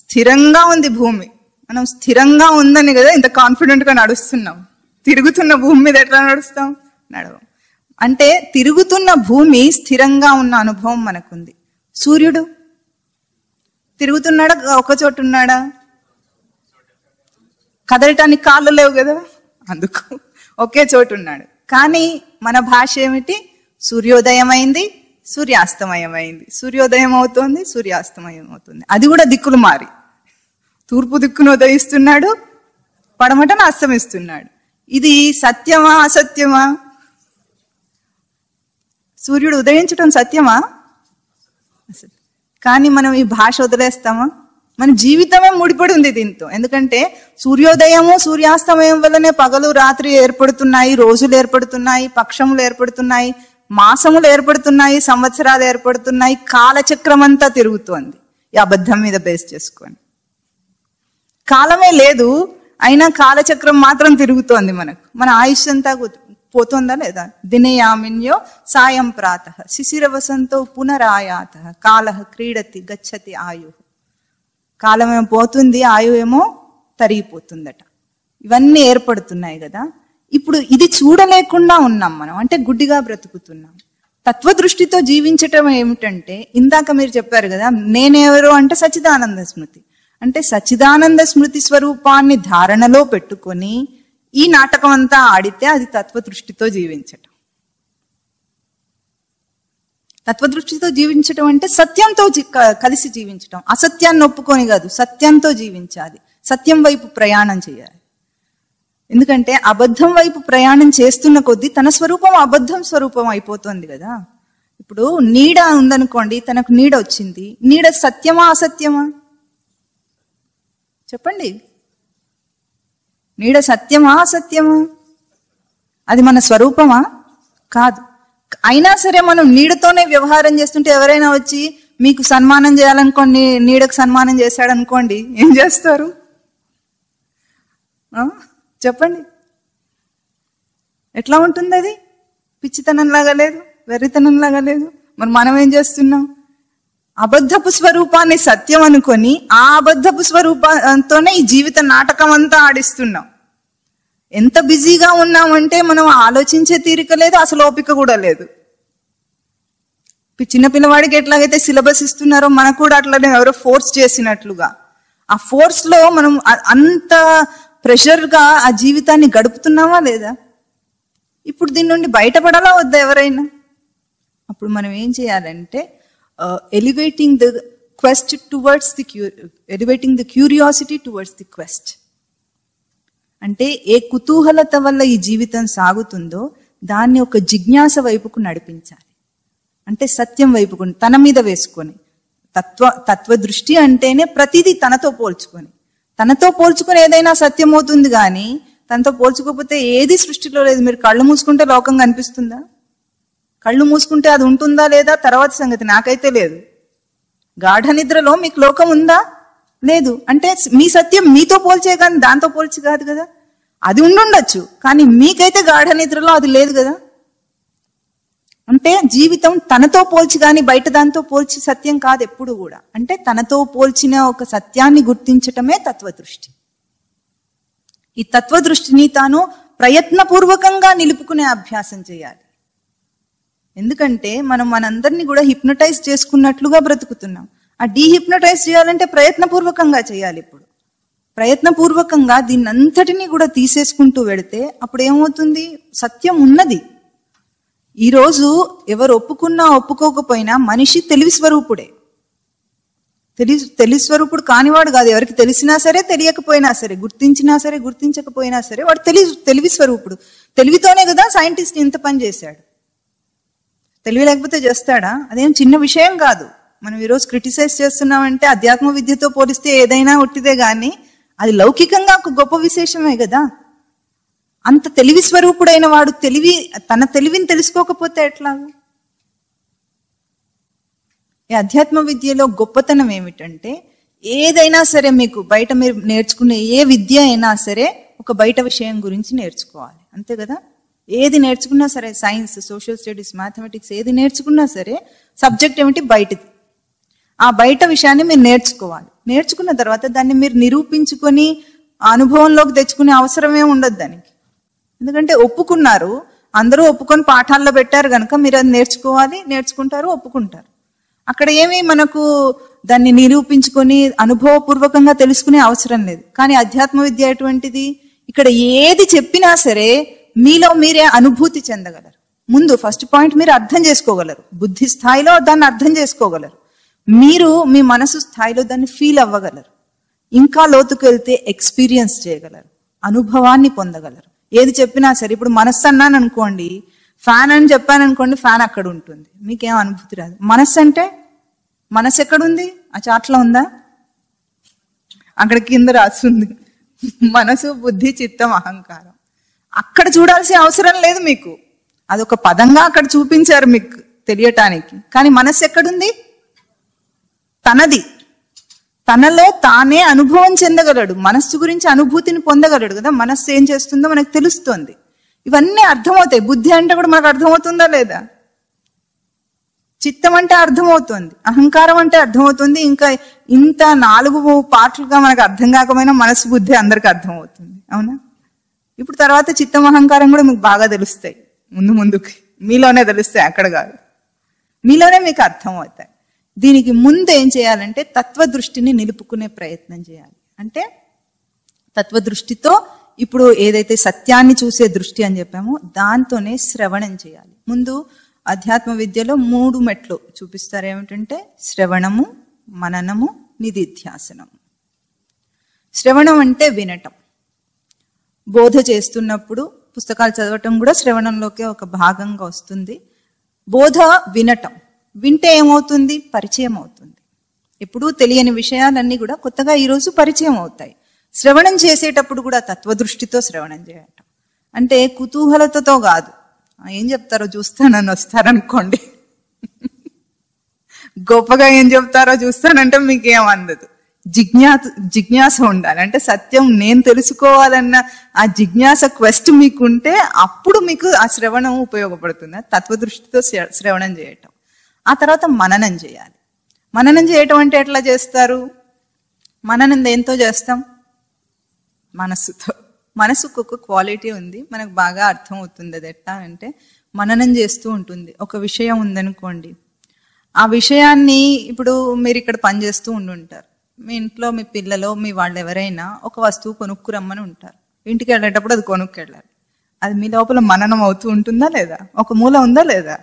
Speaker 1: స్థిరంగా ఉంది భూమి. మనం స్థిరంగా ఉందని కదా ఇంత కాన్ఫిడెంట్ గా నడుస్తున్నాం. తిరుగుతున్న భూమి మీద ఎట్లా నడుస్తాం? నడవం. అంటే తిరుగుతున్న భూమి స్థిరంగా ఉన్న అనుభవం మనకుంది. సూర్యుడు తిరుగుతున్నాడా? ఒక చోటు ఉన్నాడా? కదలటానికి కాళ్ళు లేవు కదా, అందుకు ఒకే చోటు ఉన్నాడు. కానీ మన భాష ఏమిటి? సూర్యోదయం అయింది, సూర్యాస్తమయం అయింది, సూర్యోదయం అవుతోంది, సూర్యాస్తమయం అవుతుంది. అది కూడా దిక్కులు మారి, తూర్పు దిక్కును ఉదయిస్తున్నాడు, పడమటను అస్తమిస్తున్నాడు. ఇది సత్యమా అసత్యమా? సూర్యుడు ఉదయించటం సత్యమా? కానీ మనం ఈ భాష వదిలేస్తామా? మన జీవితమే ముడిపడి ఉంది దీంతో. ఎందుకంటే సూర్యోదయము సూర్యాస్తమయం వల్లనే పగలు రాత్రి ఏర్పడుతున్నాయి, రోజులు ఏర్పడుతున్నాయి, పక్షములు ఏర్పడుతున్నాయి, మాసములు ఏర్పడుతున్నాయి, సంవత్సరాలు ఏర్పడుతున్నాయి, కాలచక్రం అంతా తిరుగుతోంది ఈ అబద్ధం మీద బేస్ చేసుకొని. కాలమే లేదు, అయినా కాలచక్రం మాత్రం తిరుగుతోంది మనకు. మన ఆయుష్ అంతా పోతుందా లేదా? దినయామిన్యో సాయం ప్రాతః శిశిరవసంతో పునరాయాత కాలః క్రీడతి గచ్చతి ఆయు. కాలమేమో పోతుంది, ఆయు ఏమో తరిగిపోతుందట. ఇవన్నీ ఏర్పడుతున్నాయి కదా. ఇప్పుడు ఇది చూడలేకుండా ఉన్నాం మనం, అంటే గుడ్డిగా బ్రతుకుతున్నాం. తత్వదృష్టితో జీవించటం ఏమిటంటే, ఇందాక మీరు చెప్పారు కదా, నేనెవరు అంటే సచ్చిదానంద స్మృతి. అంటే సచ్చిదానంద స్మృతి స్వరూపాన్ని ధారణలో పెట్టుకొని ఈ నాటకం అంతా ఆడితే అది తత్వదృష్టితో జీవించటం. తత్వదృష్టితో జీవించటం అంటే సత్యంతో కలిసి జీవించటం. అసత్యాన్ని ఒప్పుకొని కాదు, సత్యంతో జీవించాలి. సత్యం వైపు ప్రయాణం చేయాలి. ఎందుకంటే అబద్ధం వైపు ప్రయాణం చేస్తున్న కొద్దీ తన స్వరూపం అబద్ధం స్వరూపం అయిపోతుంది కదా. ఇప్పుడు నీడ ఉందనుకోండి, తనకు నీడ వచ్చింది. నీడ సత్యమా అసత్యమా? చెప్పండి. నీడ సత్యమా అసత్యమా? అది మన స్వరూపమా? కాదు. అయినా సరే మనం నీడతోనే వ్యవహారం చేస్తుంటే ఎవరైనా వచ్చి మీకు సన్మానం చేయాలనుకోండి, నీడకు సన్మానం చేశాడనుకోండి, ఏం చేస్తారు? చెప్పండి, ఎట్లా ఉంటుంది? అది పిచ్చితనంలాగా లేదు, వెర్రితనంలాగా లేదు. మరి మనం ఏం చేస్తున్నాం? అబద్ధపు స్వరూపాన్ని సత్యం అనుకొని ఆ అబద్ధపు స్వరూపంతోనే ఈ జీవిత నాటకం అంతా ఆడిస్తున్నాం. ఎంత బిజీగా ఉన్నామంటే మనం ఆలోచించే తీరిక లేదు, అసలు ఓపిక కూడా లేదు. చిన్న పిల్లవాడికి ఎట్లాగైతే సిలబస్ ఇస్తున్నారో మనకు కూడా అట్లనే ఎవరో ఫోర్స్ చేసినట్లుగా ఆ ఫోర్స్ లో మనం అంత ప్రెషర్ గా ఆ జీవితాన్ని గడుపుతున్నామా లేదా? ఇప్పుడు దీని నుండి బయటపడాలా వద్దా ఎవరైనా? అప్పుడు మనం ఏం చేయాలంటే elevating the quest towards the elevating the curiosity towards the quest. అంటే ఏ కుతూహలత వల్ల ఈ జీవితం సాగుతుందో దాన్ని ఒక జిజ్ఞాస వైపుకు నడిపించాలి. అంటే సత్యం వైపుకు తన మీద వేసుకొని, తత్వదృష్టి అంటేనే ప్రతిదీ తనతో పోల్చుకొని, తనతో పోల్చుకొని ఏదైనా సత్యం అవుతుంది. కానీ తనతో పోల్చుకోకపోతే ఏది సృష్టిలో లేదు. మీరు కళ్ళు మూసుకుంటే లోకం కనిపిస్తుందా? కళ్ళు మూసుకుంటే అది ఉంటుందా లేదా తర్వాత సంగతి, నాకైతే లేదు. గాఢ నిద్రలో మీకు లోకం ఉందా? లేదు. అంటే మీ సత్యం మీతో పోల్చే కానీ దాంతో పోల్చి కాదు కదా. అది ఉండుండొచ్చు, కానీ మీకైతే గాఢ నిద్రలో అది లేదు కదా. అంటే జీవితం తనతో పోల్చి కానీ బయట దాంతో పోల్చి సత్యం కాదు ఎప్పుడు కూడా. అంటే తనతో పోల్చిన ఒక సత్యాన్ని గుర్తించటమే తత్వదృష్టి. ఈ తత్వదృష్టిని తాను ప్రయత్నపూర్వకంగా నిలుపుకునే అభ్యాసం చేయాలి. ఎందుకంటే మనం మనందరినీ కూడా హిప్నటైజ్ చేసుకున్నట్లుగా బ్రతుకుతున్నాం. ఆ డీహిప్నటైజ్ చేయాలంటే ప్రయత్నపూర్వకంగా చేయాలి. ఇప్పుడు ప్రయత్నపూర్వకంగా దీన్ని అంతటినీ కూడా తీసేసుకుంటూ వెడితే అప్పుడు ఏమవుతుంది? సత్యం ఉన్నది. ఈరోజు ఎవరు ఒప్పుకున్నా ఒప్పుకోకపోయినా మనిషి తెలివి స్వరూపుడే. తెలివి స్వరూపుడు కానివాడు కాదు. ఎవరికి తెలిసినా సరే తెలియకపోయినా సరే, గుర్తించినా సరే గుర్తించకపోయినా సరే వాడు తెలివి స్వరూపుడు. తెలివితోనే కదా సైంటిస్ట్ ఇంత పని చేశాడు. తెలివి లేకపోతే చేస్తాడా? అదేం చిన్న విషయం కాదు. మనం ఈరోజు క్రిటిసైజ్ చేస్తున్నామంటే అధ్యాత్మ విద్యతో పోలిస్తే ఏదైనా ఒట్టిదే గాని అది లౌకికంగా ఒక గొప్ప విశేషమే కదా. అంత తెలివి స్వరూపుడైన వాడు తన తెలివిని తెలుసుకోకపోతే ఎట్లా? ఈ అధ్యాత్మ విద్యలో గొప్పతనం ఏమిటంటే ఏదైనా సరే మీకు బయట మీరు నేర్చుకునే ఏ విద్య అయినా సరే ఒక బయట విషయం గురించి నేర్చుకోవాలి, అంతే కదా. ఏది నేర్చుకున్నా సరే, సైన్స్, సోషల్ స్టడీస్, మ్యాథమెటిక్స్ ఏది నేర్చుకున్నా సరే సబ్జెక్ట్ ఏమిటి? బయటది. ఆ బయట విషయాన్ని మీరు నేర్చుకోవాలి. నేర్చుకున్న తర్వాత దాన్ని మీరు నిరూపించుకొని అనుభవంలోకి తెచ్చుకునే అవసరమే ఉండదు దానికి. ఎందుకంటే ఒప్పుకున్నారు, అందరూ ఒప్పుకొని పాఠాల్లో పెట్టారు కనుక మీరు అది నేర్చుకోవాలి, నేర్చుకుంటారు, ఒప్పుకుంటారు. అక్కడ ఏమీ మనకు దాన్ని నిరూపించుకొని అనుభవపూర్వకంగా తెలుసుకునే అవసరం లేదు. కానీ అధ్యాత్మ విద్య ఎటువంటిది? ఇక్కడ ఏది చెప్పినా సరే మీలో మీరే అనుభూతి చెందగలరు. ముందు ఫస్ట్ పాయింట్ మీరు అర్థం చేసుకోగలరు, బుద్ధి స్థాయిలో దాన్ని అర్థం చేసుకోగలరు, మీరు మీ మనసు స్థాయిలో దాన్ని ఫీల్ అవ్వగలరు, ఇంకా లోతుకు వెళ్తే ఎక్స్పీరియన్స్ చేయగలరు, అనుభవాన్ని పొందగలరు. ఏది చెప్పినా సరే, ఇప్పుడు మనస్సు అన్నాను అనుకోండి, ఫ్యాన్ అని చెప్పాను అనుకోండి, ఫ్యాన్ అక్కడ ఉంటుంది, మీకేం అనుభూతి రాదు. మనస్సు అంటే మనసు ఎక్కడుంది? ఆ చాట్లో ఉందా? అక్కడ కింద రాస్తుంది మనసు, బుద్ధి, చిత్తం, అహంకారం. అక్కడ చూడాల్సిన అవసరం లేదు మీకు, అదొక పదంగా అక్కడ చూపించారు మీకు తెలియటానికి. కానీ మనస్సు ఎక్కడుంది? తనది. తనలో తానే అనుభవం చెందగలడు, మనస్సు గురించి అనుభూతిని పొందగలడు కదా. మనస్సు ఏం చేస్తుందో మనకు తెలుస్తుంది, ఇవన్నీ అర్థమవుతాయి. బుద్ధి అంటే కూడా మనకు అర్థమవుతుందా లేదా? చిత్తం అంటే అర్థమవుతుంది, అహంకారం అంటే అర్థమవుతుంది. ఇంకా ఇంత 4 పార్ట్లుగా మనకు అర్థం కాకపోయినా మనసు, బుద్ధి అందరికి అర్థమవుతుంది, అవునా? ఇప్పుడు తర్వాత చిత్తం, అహంకారం కూడా మీకు బాగా తెలుస్తాయి, ముందుకి మీలోనే తెలుస్తాయి, అక్కడ కాదు, మీలోనే మీకు అర్థం అవుతాయి. దీనికి ముందు ఏం చేయాలంటే తత్వదృష్టిని నిలుపుకునే ప్రయత్నం చేయాలి. అంటే తత్వదృష్టితో ఇప్పుడు ఏదైతే సత్యాన్ని చూసే దృష్టి అని చెప్పామో దాంతోనే శ్రవణం చేయాలి. ముందు అధ్యాత్మ విద్యలో 3 మెట్లు చూపిస్తారు. ఏమిటంటే శ్రవణము, మననము, నిధిధ్యాసనము. శ్రవణం అంటే వినటం. బోధ చేస్తున్నప్పుడు పుస్తకాలు చదవటం కూడా శ్రవణంలోకి ఒక భాగంగా వస్తుంది. బోధ వినటం, వింటే ఏమవుతుంది? పరిచయం అవుతుంది. ఎప్పుడూ తెలియని విషయాలన్నీ కూడా కొత్తగా ఈరోజు పరిచయం అవుతాయి. శ్రవణం చేసేటప్పుడు కూడా తత్వదృష్టితో శ్రవణం చేయటం అంటే కుతూహలతతో కాదు, ఏం చెప్తారో చూస్తానని వస్తారనుకోండి, గొప్పగా ఏం చెప్తారో చూస్తానంటే మీకేం అందదు. జిజ్ఞాస ఉండాలి. అంటే సత్యం నేను తెలుసుకోవాలన్న ఆ జిజ్ఞాస క్వెస్ట్ మీకుంటే అప్పుడు మీకు ఆ శ్రవణం ఉపయోగపడుతుంది. తత్వదృష్టితో శ్రవణం చేయటం. ఆ తర్వాత మననం చేయాలి. మననం చేయటం అంటే ఎట్లా చేస్తారు? మననం దేంతో చేస్తాం? మనస్సుతో. మనసుకు ఒక క్వాలిటీ ఉంది, మనకు బాగా అర్థం అవుతుంది. అది ఎట్లా అంటే మననం చేస్తూ ఉంటుంది. ఒక విషయం ఉందనుకోండి, ఆ విషయాన్ని ఇప్పుడు మీరు ఇక్కడ పనిచేస్తూ ఉండుంటారు, మీ ఇంట్లో మీ పిల్లలో మీ వాళ్ళు ఎవరైనా ఒక వస్తువు కొనుక్కురమ్మని ఉంటారు. ఇంటికి వెళ్ళేటప్పుడు అది కొనుక్కెళ్ళాలి. అది మీ లోపల మననం అవుతూ ఉంటుందా లేదా? ఒక మూల ఉందా లేదా?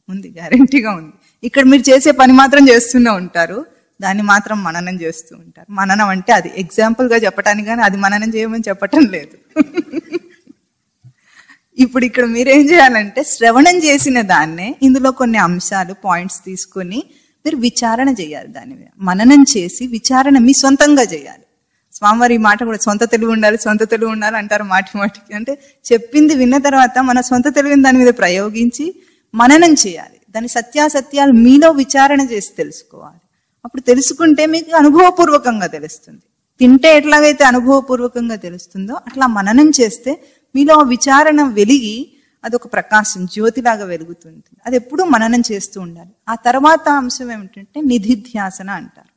Speaker 1: ఉంది, గ్యారెంటీగా ఉంది. ఇక్కడ మీరు చేసే పని మాత్రం చేస్తూనే ఉంటారు, దాన్ని మాత్రం మననం చేస్తూ ఉంటారు. మననం అంటే అది ఎగ్జాంపుల్ గా చెప్పటానికి, కానీ అది మననం చేయమని చెప్పటం లేదు. ఇప్పుడు ఇక్కడ మీరేం చేయాలంటే శ్రవణం చేసిన దాన్నే ఇందులో కొన్ని అంశాలు, పాయింట్స్ తీసుకొని మీరు విచారణ చేయాలి. దాని మీద మననం చేసి విచారణ మీ సొంతంగా చేయాలి. స్వామివారి ఈ మాట కూడా సొంత తెలివి ఉండాలి, సొంత తెలివి ఉండాలి అంటారు మాటికి. అంటే చెప్పింది విన్న తర్వాత మన సొంత తెలివిని దాని మీద ప్రయోగించి మననం చేయాలి. దాని సత్యాసత్యాలు మీలో విచారణ చేసి తెలుసుకోవాలి. అప్పుడు తెలుసుకుంటే మీకు అనుభవపూర్వకంగా తెలుస్తుంది. తింటే ఎట్లాగైతే అనుభవపూర్వకంగా తెలుస్తుందో అట్లా మననం చేస్తే మీలో విచారణ వెలిగి అదొక ప్రకాశం, జ్యోతిలాగా వెలుగుతుంది. అది ఎప్పుడూ మననం చేస్తూ ఉండాలి. ఆ తర్వాత అంశం ఏమిటంటే నిధిధ్యాసన అంటారు.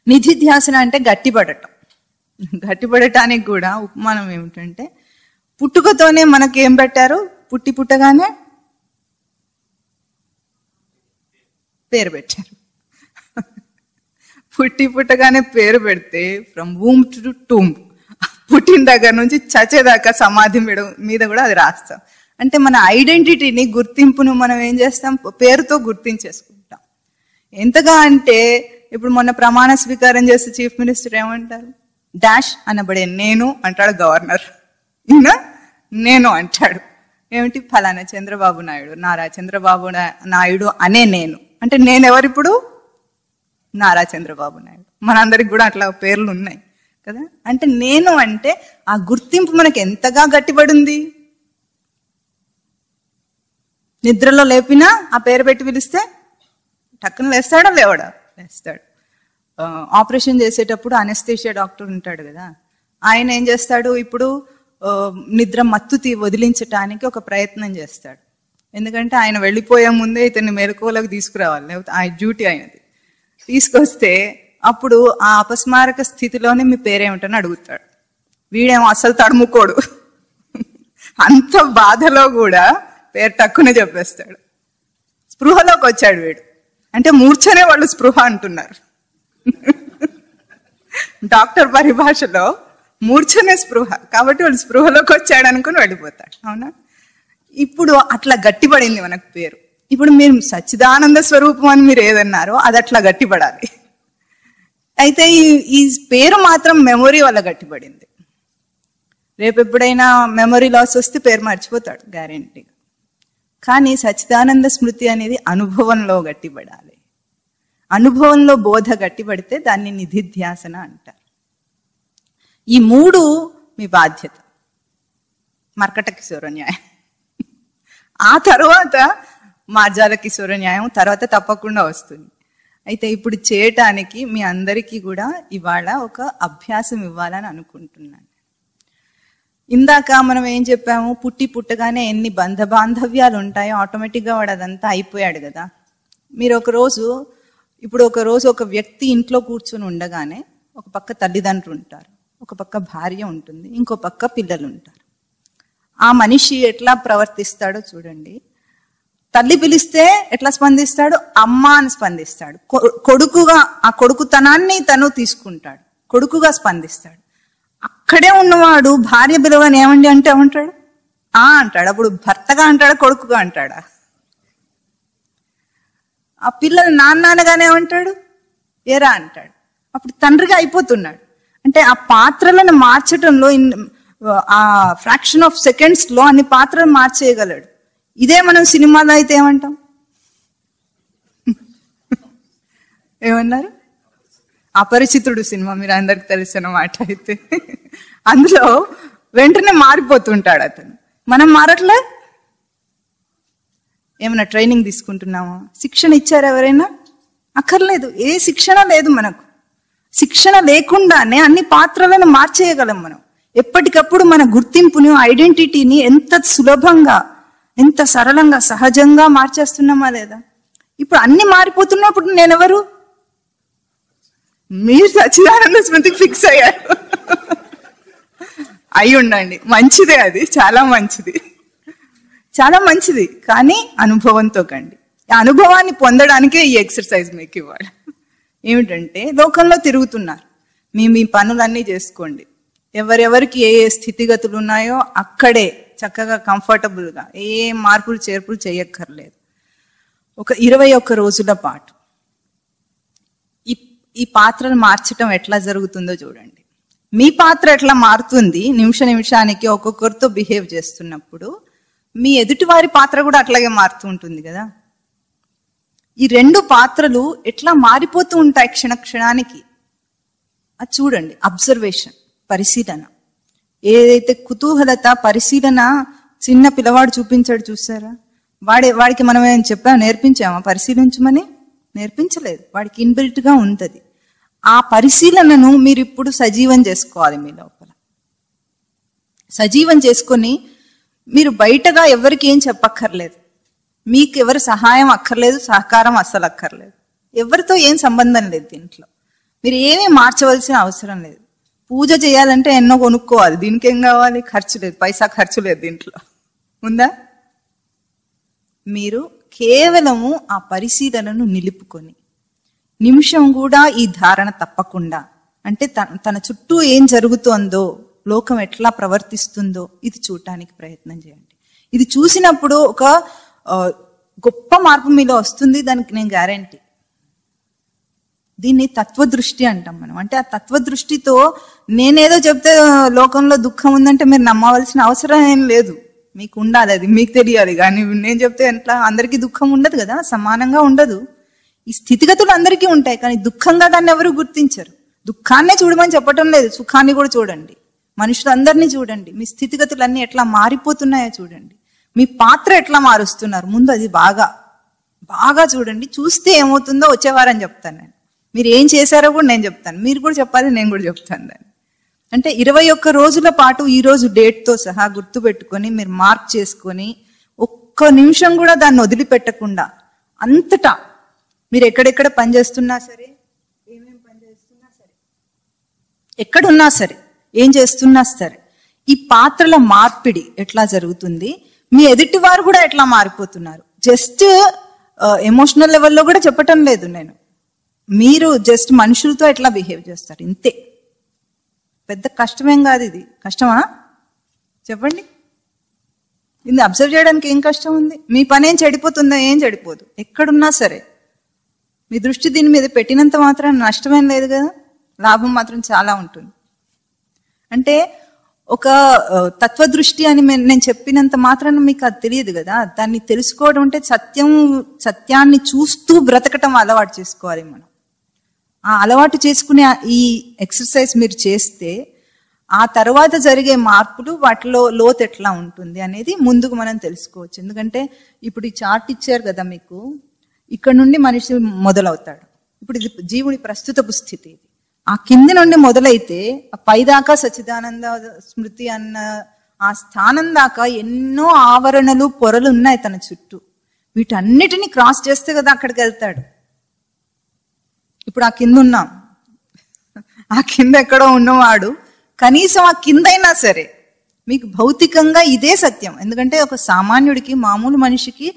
Speaker 1: నిధిధ్యాసన అంటే గట్టిపడటం. గట్టిపడటానికి కూడా ఉపమానం ఏమిటంటే పుట్టుకతోనే మనకి ఏం పెట్టారు? పుట్టగానే పేరు పెట్టారు. పుట్టగానే పేరు పెడితే ఫ్రమ్ వూమ్ టు టూమ్, పుట్టిన దగ్గర నుంచి చచ్చేదాకా సమాధి మీద కూడా అది రాస్తాం. అంటే మన ఐడెంటిటీని, గుర్తింపును మనం ఏం చేస్తాం? పేరుతో గుర్తించేసుకుంటాం. ఎంతగా అంటే ఇప్పుడు మొన్న ప్రమాణ స్వీకారం చేస్తే చీఫ్ మినిస్టర్ ఏమంటారు? డాష్ అనబడే నేను అంటాడు గవర్నర్. ఇంకా నేను అంటాడు. ఏమిటి? ఫలానా చంద్రబాబు నాయుడు, నారా చంద్రబాబు నాయుడు అనే నేను. అంటే నేనెవరిప్పుడు? నారా చంద్రబాబు నాయుడు. మనందరికి కూడా అట్లా పేర్లు ఉన్నాయి కదా. అంటే నేను అంటే ఆ గుర్తింపు మనకి ఎంతగా గట్టిపడింది. నిద్రలో లేపినా ఆ పేరు పెట్టి పిలిస్తే టక్కున లేస్తాడా లేవడా? లేస్తాడు. ఆపరేషన్ చేసేటప్పుడు అనెస్థీషియా డాక్టర్ ఉంటాడు కదా, ఆయన ఏం చేస్తాడు, ఇప్పుడు నిద్ర మత్తు వదిలించటానికి ఒక ప్రయత్నం చేస్తాడు. ఎందుకంటే ఆయన వెళ్ళిపోయే ముందే ఇతన్ని మెలకువలోకి తీసుకురావాలి, లేకపోతే ఆయన డ్యూటీ అయినది. తీసుకొస్తే అప్పుడు ఆ అపస్మారక స్థితిలోనే మీ పేరేమిటని అడుగుతాడు. వీడేమో అసలు తడుముకోడు, అంత బాధలో కూడా పేరు టక్కునే చెప్పేస్తాడు. స్పృహలోకి వచ్చాడు వీడు అంటే మూర్ఛనే వాళ్ళు స్పృహ అంటున్నారు. డాక్టర్ పరిభాషలో మూర్ఛనే స్పృహ, కాబట్టి వాళ్ళు స్పృహలోకి వచ్చాడు అనుకుని వెళ్ళిపోతాడు. అవునా? ఇప్పుడు అట్లా గట్టిపడింది మనకు పేరు. ఇప్పుడు మీరు సచ్చిదానంద స్వరూపం అని మీరు ఏదన్నారో అది అట్లా గట్టిపడాలి. అయితే ఈ పేరు మాత్రం మెమొరీ వల్ల గట్టిపడింది. రేపు ఎప్పుడైనా మెమొరీ లాస్ వస్తే పేరు మర్చిపోతాడు గ్యారెంటీగా. కానీ సచ్చిదానంద స్మృతి అనేది అనుభవంలో గట్టిపడాలి. అనుభవంలో బోధ గట్టిపడితే దాన్ని నిధిధ్యాసన అంటారు. ఈ మూడు మీ బాధ్యత. మర్కట కిశోర న్యాయం, ఆ తర్వాత మార్జాల కిశోర న్యాయం తర్వాత తప్పకుండా వస్తుంది. అయితే ఇప్పుడు చేయటానికి మీ అందరికీ కూడా ఇవాళ ఒక అభ్యాసం ఇవ్వాలని అనుకుంటున్నాను. ఇందాక మనం ఏం చెప్పాము, పుట్టగానే ఎన్ని బంధ బాంధవ్యాలు ఉంటాయో ఆటోమేటిక్గా వాడు అదంతా అయిపోయాడు కదా. మీరు ఒకరోజు ఒక వ్యక్తి ఇంట్లో కూర్చొని ఉండగానే ఒక పక్క తల్లిదండ్రులు ఉంటారు, ఒక పక్క భార్య ఉంటుంది, ఇంకో పక్క పిల్లలు ఉంటారు. ఆ మనిషి ఎట్లా ప్రవర్తిస్తాడో చూడండి. తల్లి పిలిస్తే ఎట్లా స్పందిస్తాడు? అమ్మ అని స్పందిస్తాడు. కొడుకుగా ఆ కొడుకుతనాన్ని తను తీసుకుంటాడు, కొడుకుగా స్పందిస్తాడు. అక్కడే ఉన్నవాడు భార్య పిలవని ఏమండి అంటే ఏమంటాడు? అంటాడు. అప్పుడు భర్తగా అంటాడా కొడుకుగా అంటాడా? ఆ పిల్లలు నాన్నగానే ఏమంటాడు? ఏరా అంటాడు. అప్పుడు తండ్రిగా అయిపోతున్నాడు. అంటే ఆ పాత్రలను మార్చడంలో ఆ ఫ్రాక్షన్ ఆఫ్ సెకండ్స్ లో అన్ని పాత్రలు మార్చేయగలడు. ఇదే మనం సినిమాలో అయితే ఏమంటాం? ఏమన్నారు? అపరిచితుడు సినిమా మీరు అందరికి తెలిసిన మాట. అయితే అందులో వెంటనే మారిపోతుంటాడు అతను. మనం మారట్లే. ఏమైనా ట్రైనింగ్ తీసుకుంటున్నామా? శిక్షణ ఇచ్చారు ఎవరైనా? అక్కర్లేదు. ఏ శిక్షణ లేదు మనకు. శిక్షణ లేకుండానే అన్ని పాత్రలను మార్చేయగలం మనం. ఎప్పటికప్పుడు మన గుర్తింపుని, ఐడెంటిటీని ఎంత సులభంగా, ఎంత సరళంగా, సహజంగా మార్చేస్తున్నామా లేదా? ఇప్పుడు అన్ని మారిపోతున్నప్పుడు నేనెవరు? మీరు సచ్చిదానంద స్మృతికి ఫిక్స్ అయ్యారు. అయి ఉండండి, మంచిదే, అది చాలా మంచిది, చాలా మంచిది. కానీ అనుభవంతో కండి. ఆ అనుభవాన్ని పొందడానికే ఈ ఎక్సర్సైజ్ మీకు ఇవ్వాలి. ఏమిటంటే, లోకంలో తిరుగుతున్నారు, మీ పనులన్నీ చేసుకోండి. ఎవరెవరికి ఏ స్థితిగతులు ఉన్నాయో అక్కడే చక్కగా కంఫర్టబుల్గా ఏ మార్పులు చేర్పులు చేయక్కర్లేదు. ఒక 21 రోజుల పాటు ఈ పాత్రను మార్చడం ఎట్లా జరుగుతుందో చూడండి. మీ పాత్ర ఎట్లా మారుతుంది నిమిషానికి ఒక్కొక్కరితో బిహేవ్ చేస్తున్నప్పుడు, మీ ఎదుటివారి పాత్ర కూడా అట్లాగే మారుతూ ఉంటుంది కదా. ఈ రెండు పాత్రలు ఎట్లా మారిపోతూ ఉంటాయి క్షణానికి. అది చూడండి. అబ్జర్వేషన్, పరిశీలన. ఏదైతే కుతూహలత, పరిశీలన చిన్న పిల్లవాడు చూపించాడు చూసారా, వాడికి మనం ఏం నేర్పించామా పరిశీలించమని? నేర్పించలేదు. వాడికి ఇన్బిల్ట్ గా ఉంటుంది. ఆ పరిశీలనను మీరు ఇప్పుడు సజీవం చేసుకోవాలి. మీ లోపల సజీవం చేసుకొని మీరు బయటగా ఎవరికి ఏం చెప్పక్కర్లేదు. మీకు ఎవరి సహాయం అక్కర్లేదు, సహకారం అస్సలు అక్కర్లేదు. ఎవరితో ఏం సంబంధం లేదు. దీంట్లో మీరు ఏమీ మార్చవలసిన అవసరం లేదు. పూజ చేయాలంటే ఎన్నో కొనుక్కోవాలి, దీనికి ఏం కావాలి? ఖర్చు లేదు, పైసా ఖర్చు లేదు. దీంట్లో ఉందా? మీరు కేవలము ఆ పరిశీలనను నిలుపుకొని నిమిషం కూడా ఈ ధారణ తప్పకుండా, అంటే తన చుట్టూ ఏం జరుగుతోందో, లోకం ఎట్లా ప్రవర్తిస్తుందో ఇది చూడటానికి ప్రయత్నం చేయండి. ఇది చూసినప్పుడు ఒక గొప్ప మార్పు మీలో వస్తుంది, దానికి నేను గ్యారెంటీ. దీన్ని తత్వదృష్టి అంటాం మనం. అంటే ఆ తత్వదృష్టితో నేనేదో చెప్తే లోకంలో దుఃఖం ఉందంటే మీరు నమ్మవలసిన అవసరం ఏం లేదు. మీకు ఉండాలి, అది మీకు తెలియాలి. కానీ నేను చెప్తే ఎట్లా అందరికీ దుఃఖం ఉండదు కదా, సమానంగా ఉండదు. ఈ స్థితిగతులు అందరికీ ఉంటాయి, కానీ దుఃఖంగా దాన్ని ఎవరు గుర్తించరు. దుఃఖాన్నే చూడమని చెప్పటం లేదు, సుఖాన్ని కూడా చూడండి, మనుషులందరినీ చూడండి, మీ స్థితిగతులన్నీ ఎట్లా మారిపోతున్నాయో చూడండి, మీ పాత్ర ఎట్లా మారుస్తున్నారు ముందు అది బాగా బాగా చూడండి. చూస్తే ఏమవుతుందో వచ్చే వారం చెప్తాను నేను. మీరు ఏం చేశారో కూడా నేను చెప్తాను, మీరు కూడా చెప్పాలి, నేను కూడా చెప్తాను దాన్ని. అంటే 21 రోజుల పాటు ఈ రోజు డేట్తో సహా గుర్తు పెట్టుకొని మీరు మార్క్ చేసుకొని ఒక్క నిమిషం కూడా దాన్ని వదిలిపెట్టకుండా అంతటా మీరు ఎక్కడెక్కడ పనిచేస్తున్నా సరే, ఏమేమి పని చేస్తున్నా సరే, ఎక్కడున్నా సరే, ఏం చేస్తున్నా సరే, ఈ పాత్రల మార్పిడి ఎట్లా జరుగుతుంది, మీ ఎదుటి వారు కూడా ఎట్లా మారిపోతున్నారు. జస్ట్ ఎమోషనల్ లెవెల్లో కూడా చెప్పటం లేదు నేను, మీరు జస్ట్ మనుషులతో ఎట్లా బిహేవ్ చేస్తారు ఇంతే. పెద్ద కష్టమేం కాదు ఇది. కష్టమా చెప్పండి? ఇది అబ్జర్వ్ చేయడానికి ఏం కష్టం ఉంది? మీ పని ఏం చెడిపోతుందా? ఏం చెడిపోదు. ఎక్కడున్నా సరే మీ దృష్టి దీని మీద పెట్టినంత మాత్రం నష్టమేం లేదు కదా, లాభం మాత్రం చాలా ఉంటుంది. అంటే ఒక తత్వదృష్టి అని నేను చెప్పినంత మాత్రాన మీకు అది తెలియదు కదా. దాన్ని తెలుసుకోవడం అంటే సత్యాన్ని చూస్తూ బ్రతకటం అలవాటు చేసుకోవాలి మనం. ఆ అలవాటు చేసుకునే ఈ ఎక్సర్సైజ్ మీరు చేస్తే ఆ తర్వాత జరిగే మార్పులు వాటిలో లోతు ఎట్లా ఉంటుంది అనేది ముందుకు మనం తెలుసుకోవచ్చు. ఎందుకంటే ఇప్పుడు ఈ చార్ట్ ఇచ్చారు కదా మీకు, ఇక్కడ నుండి మనిషి మొదలవుతాడు. ఇప్పుడు ఇది జీవుడి ప్రస్తుతపు స్థితి. ఇది ఆ కింది నుండి మొదలైతే పైదాకా సచ్చిదానంద స్మృతి అన్న ఆ స్థానం దాకా ఎన్నో ఆవరణలు పొరలు ఉన్నాయి తన చుట్టూ. వీటన్నిటిని క్రాస్ చేస్తే కదా అక్కడికి వెళ్తాడు. ఇప్పుడు ఆ కింద ఉన్నాం, ఆ కింద ఎక్కడో ఉన్నవాడు కనీసం ఆ కిందైనా సరే మీకు భౌతికంగా ఇదే సత్యం. ఎందుకంటే ఒక సామాన్యుడికి, మామూలు మనిషికి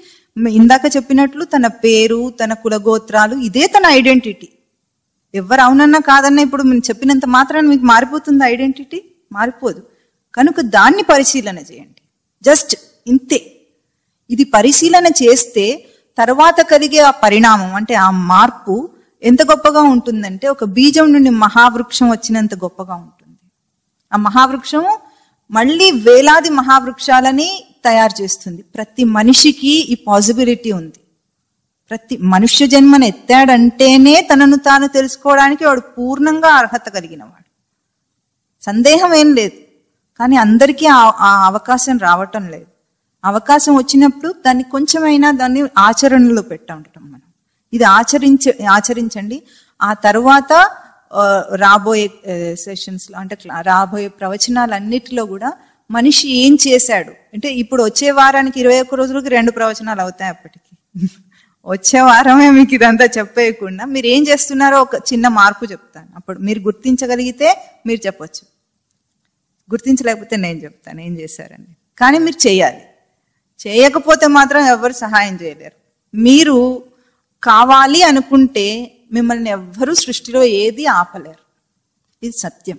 Speaker 1: ఇందాక చెప్పినట్లు తన పేరు, తన కులగోత్రాలు, ఇదే తన ఐడెంటిటీ. ఎవరు అవునన్నా కాదన్నా ఇప్పుడు మీరు చెప్పినంత మాత్రాన్ని మీకు మారిపోతుంది ఐడెంటిటీ? మారిపోదు. కనుక దాన్ని పరిశీలన చేయండి. జస్ట్ ఇంతే. ఇది పరిశీలన చేస్తే తర్వాత కలిగే ఆ పరిణామం అంటే ఆ మార్పు ఎంత గొప్పగా ఉంటుందంటే ఒక బీజం నుండి మహావృక్షం వచ్చినంత గొప్పగా ఉంటుంది. ఆ మహావృక్షము మళ్ళీ వేలాది మహావృక్షాలని తయారు చేస్తుంది. ప్రతి మనిషికి ఈ పాసిబిలిటీ ఉంది. ప్రతి మనుష్య జన్మను ఎత్తాడంటేనే తనను తాను తెలుసుకోవడానికి వాడు పూర్ణంగా అర్హత కలిగిన వాడు, సందేహం ఏం లేదు. కానీ అందరికీ ఆ అవకాశం రావటం లేదు. అవకాశం వచ్చినప్పుడు దాన్ని కొంచెమైనా దాన్ని ఆచరణలో పెట్టా ఉండటం మనం. ఇది ఆచరించండి. ఆ తర్వాత రాబోయే సెషన్స్ లో అంటే రాబోయే ప్రవచనాలన్నిటిలో కూడా మనిషి ఏం చేశాడు అంటే, ఇప్పుడు వచ్చే వారానికి 21 రోజులకి 2 ప్రవచనాలు అవుతాయి. అప్పటికి వచ్చే వారమే మీకు ఇదంతా చెప్పేయకుండా మీరు ఏం చేస్తున్నారో ఒక చిన్న మార్పు చెప్తాను. అప్పుడు మీరు గుర్తించగలిగితే మీరు చెప్పొచ్చు, గుర్తించలేకపోతే నేను చెప్తాను ఏం చేశారని. కానీ మీరు చేయాలి. చేయకపోతే మాత్రం ఎవరు సహాయం చేయలేరు. మీరు కావాలి అనుకుంటే మిమ్మల్ని ఎవ్వరూ సృష్టిలో ఏది ఆపలేరు. ఇది సత్యం.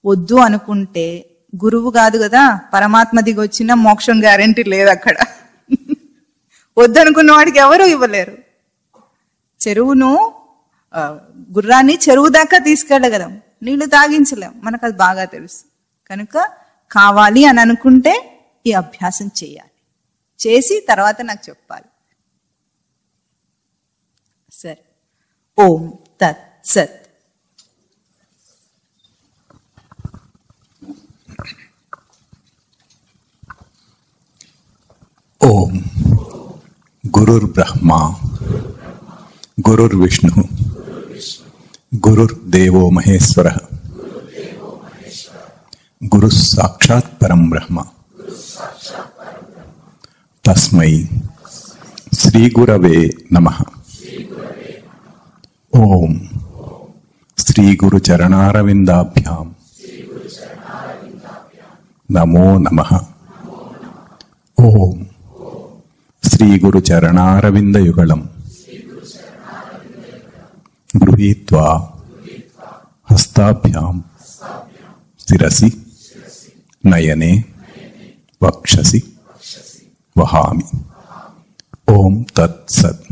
Speaker 1: వద్దు అనుకుంటే గురువు కాదు కదా, పరమాత్మ దిగి వచ్చిన మోక్షం గ్యారంటీ లేదు అక్కడ. వద్దనుకున్న వాడికి ఎవరు ఇవ్వలేరు. చెరువును గుర్రాన్ని చెరువు దాకా తీసుకెళ్ళగలం, నీళ్లు తాగించలేం, మనకు అది బాగా తెలుసు. కనుక కావాలి అని అనుకుంటే ఈ అభ్యాసం చేయాలి. చేసి తర్వాత నాకు చెప్పాలి. సరే. ఓం తత్ సత్.
Speaker 2: ఓం గురుర్ బ్రహ్మ గురుర్ విష్ణు గురుర్ దేవో మహేశ్వర గురు సాక్షాత్ పరం బ్రహ్మ తస్మై శ్రీ గురవే నమః. ఓం శ్రీ గురు చరణారవిందాభ్యాం నమో నమః. ఓం శ్రీ గురు చరణారవిందయుగళం గృహీత్వా హస్తాభ్యాం శిరసి నయనే వక్షసి వహామి. ఓం తత్ సత్.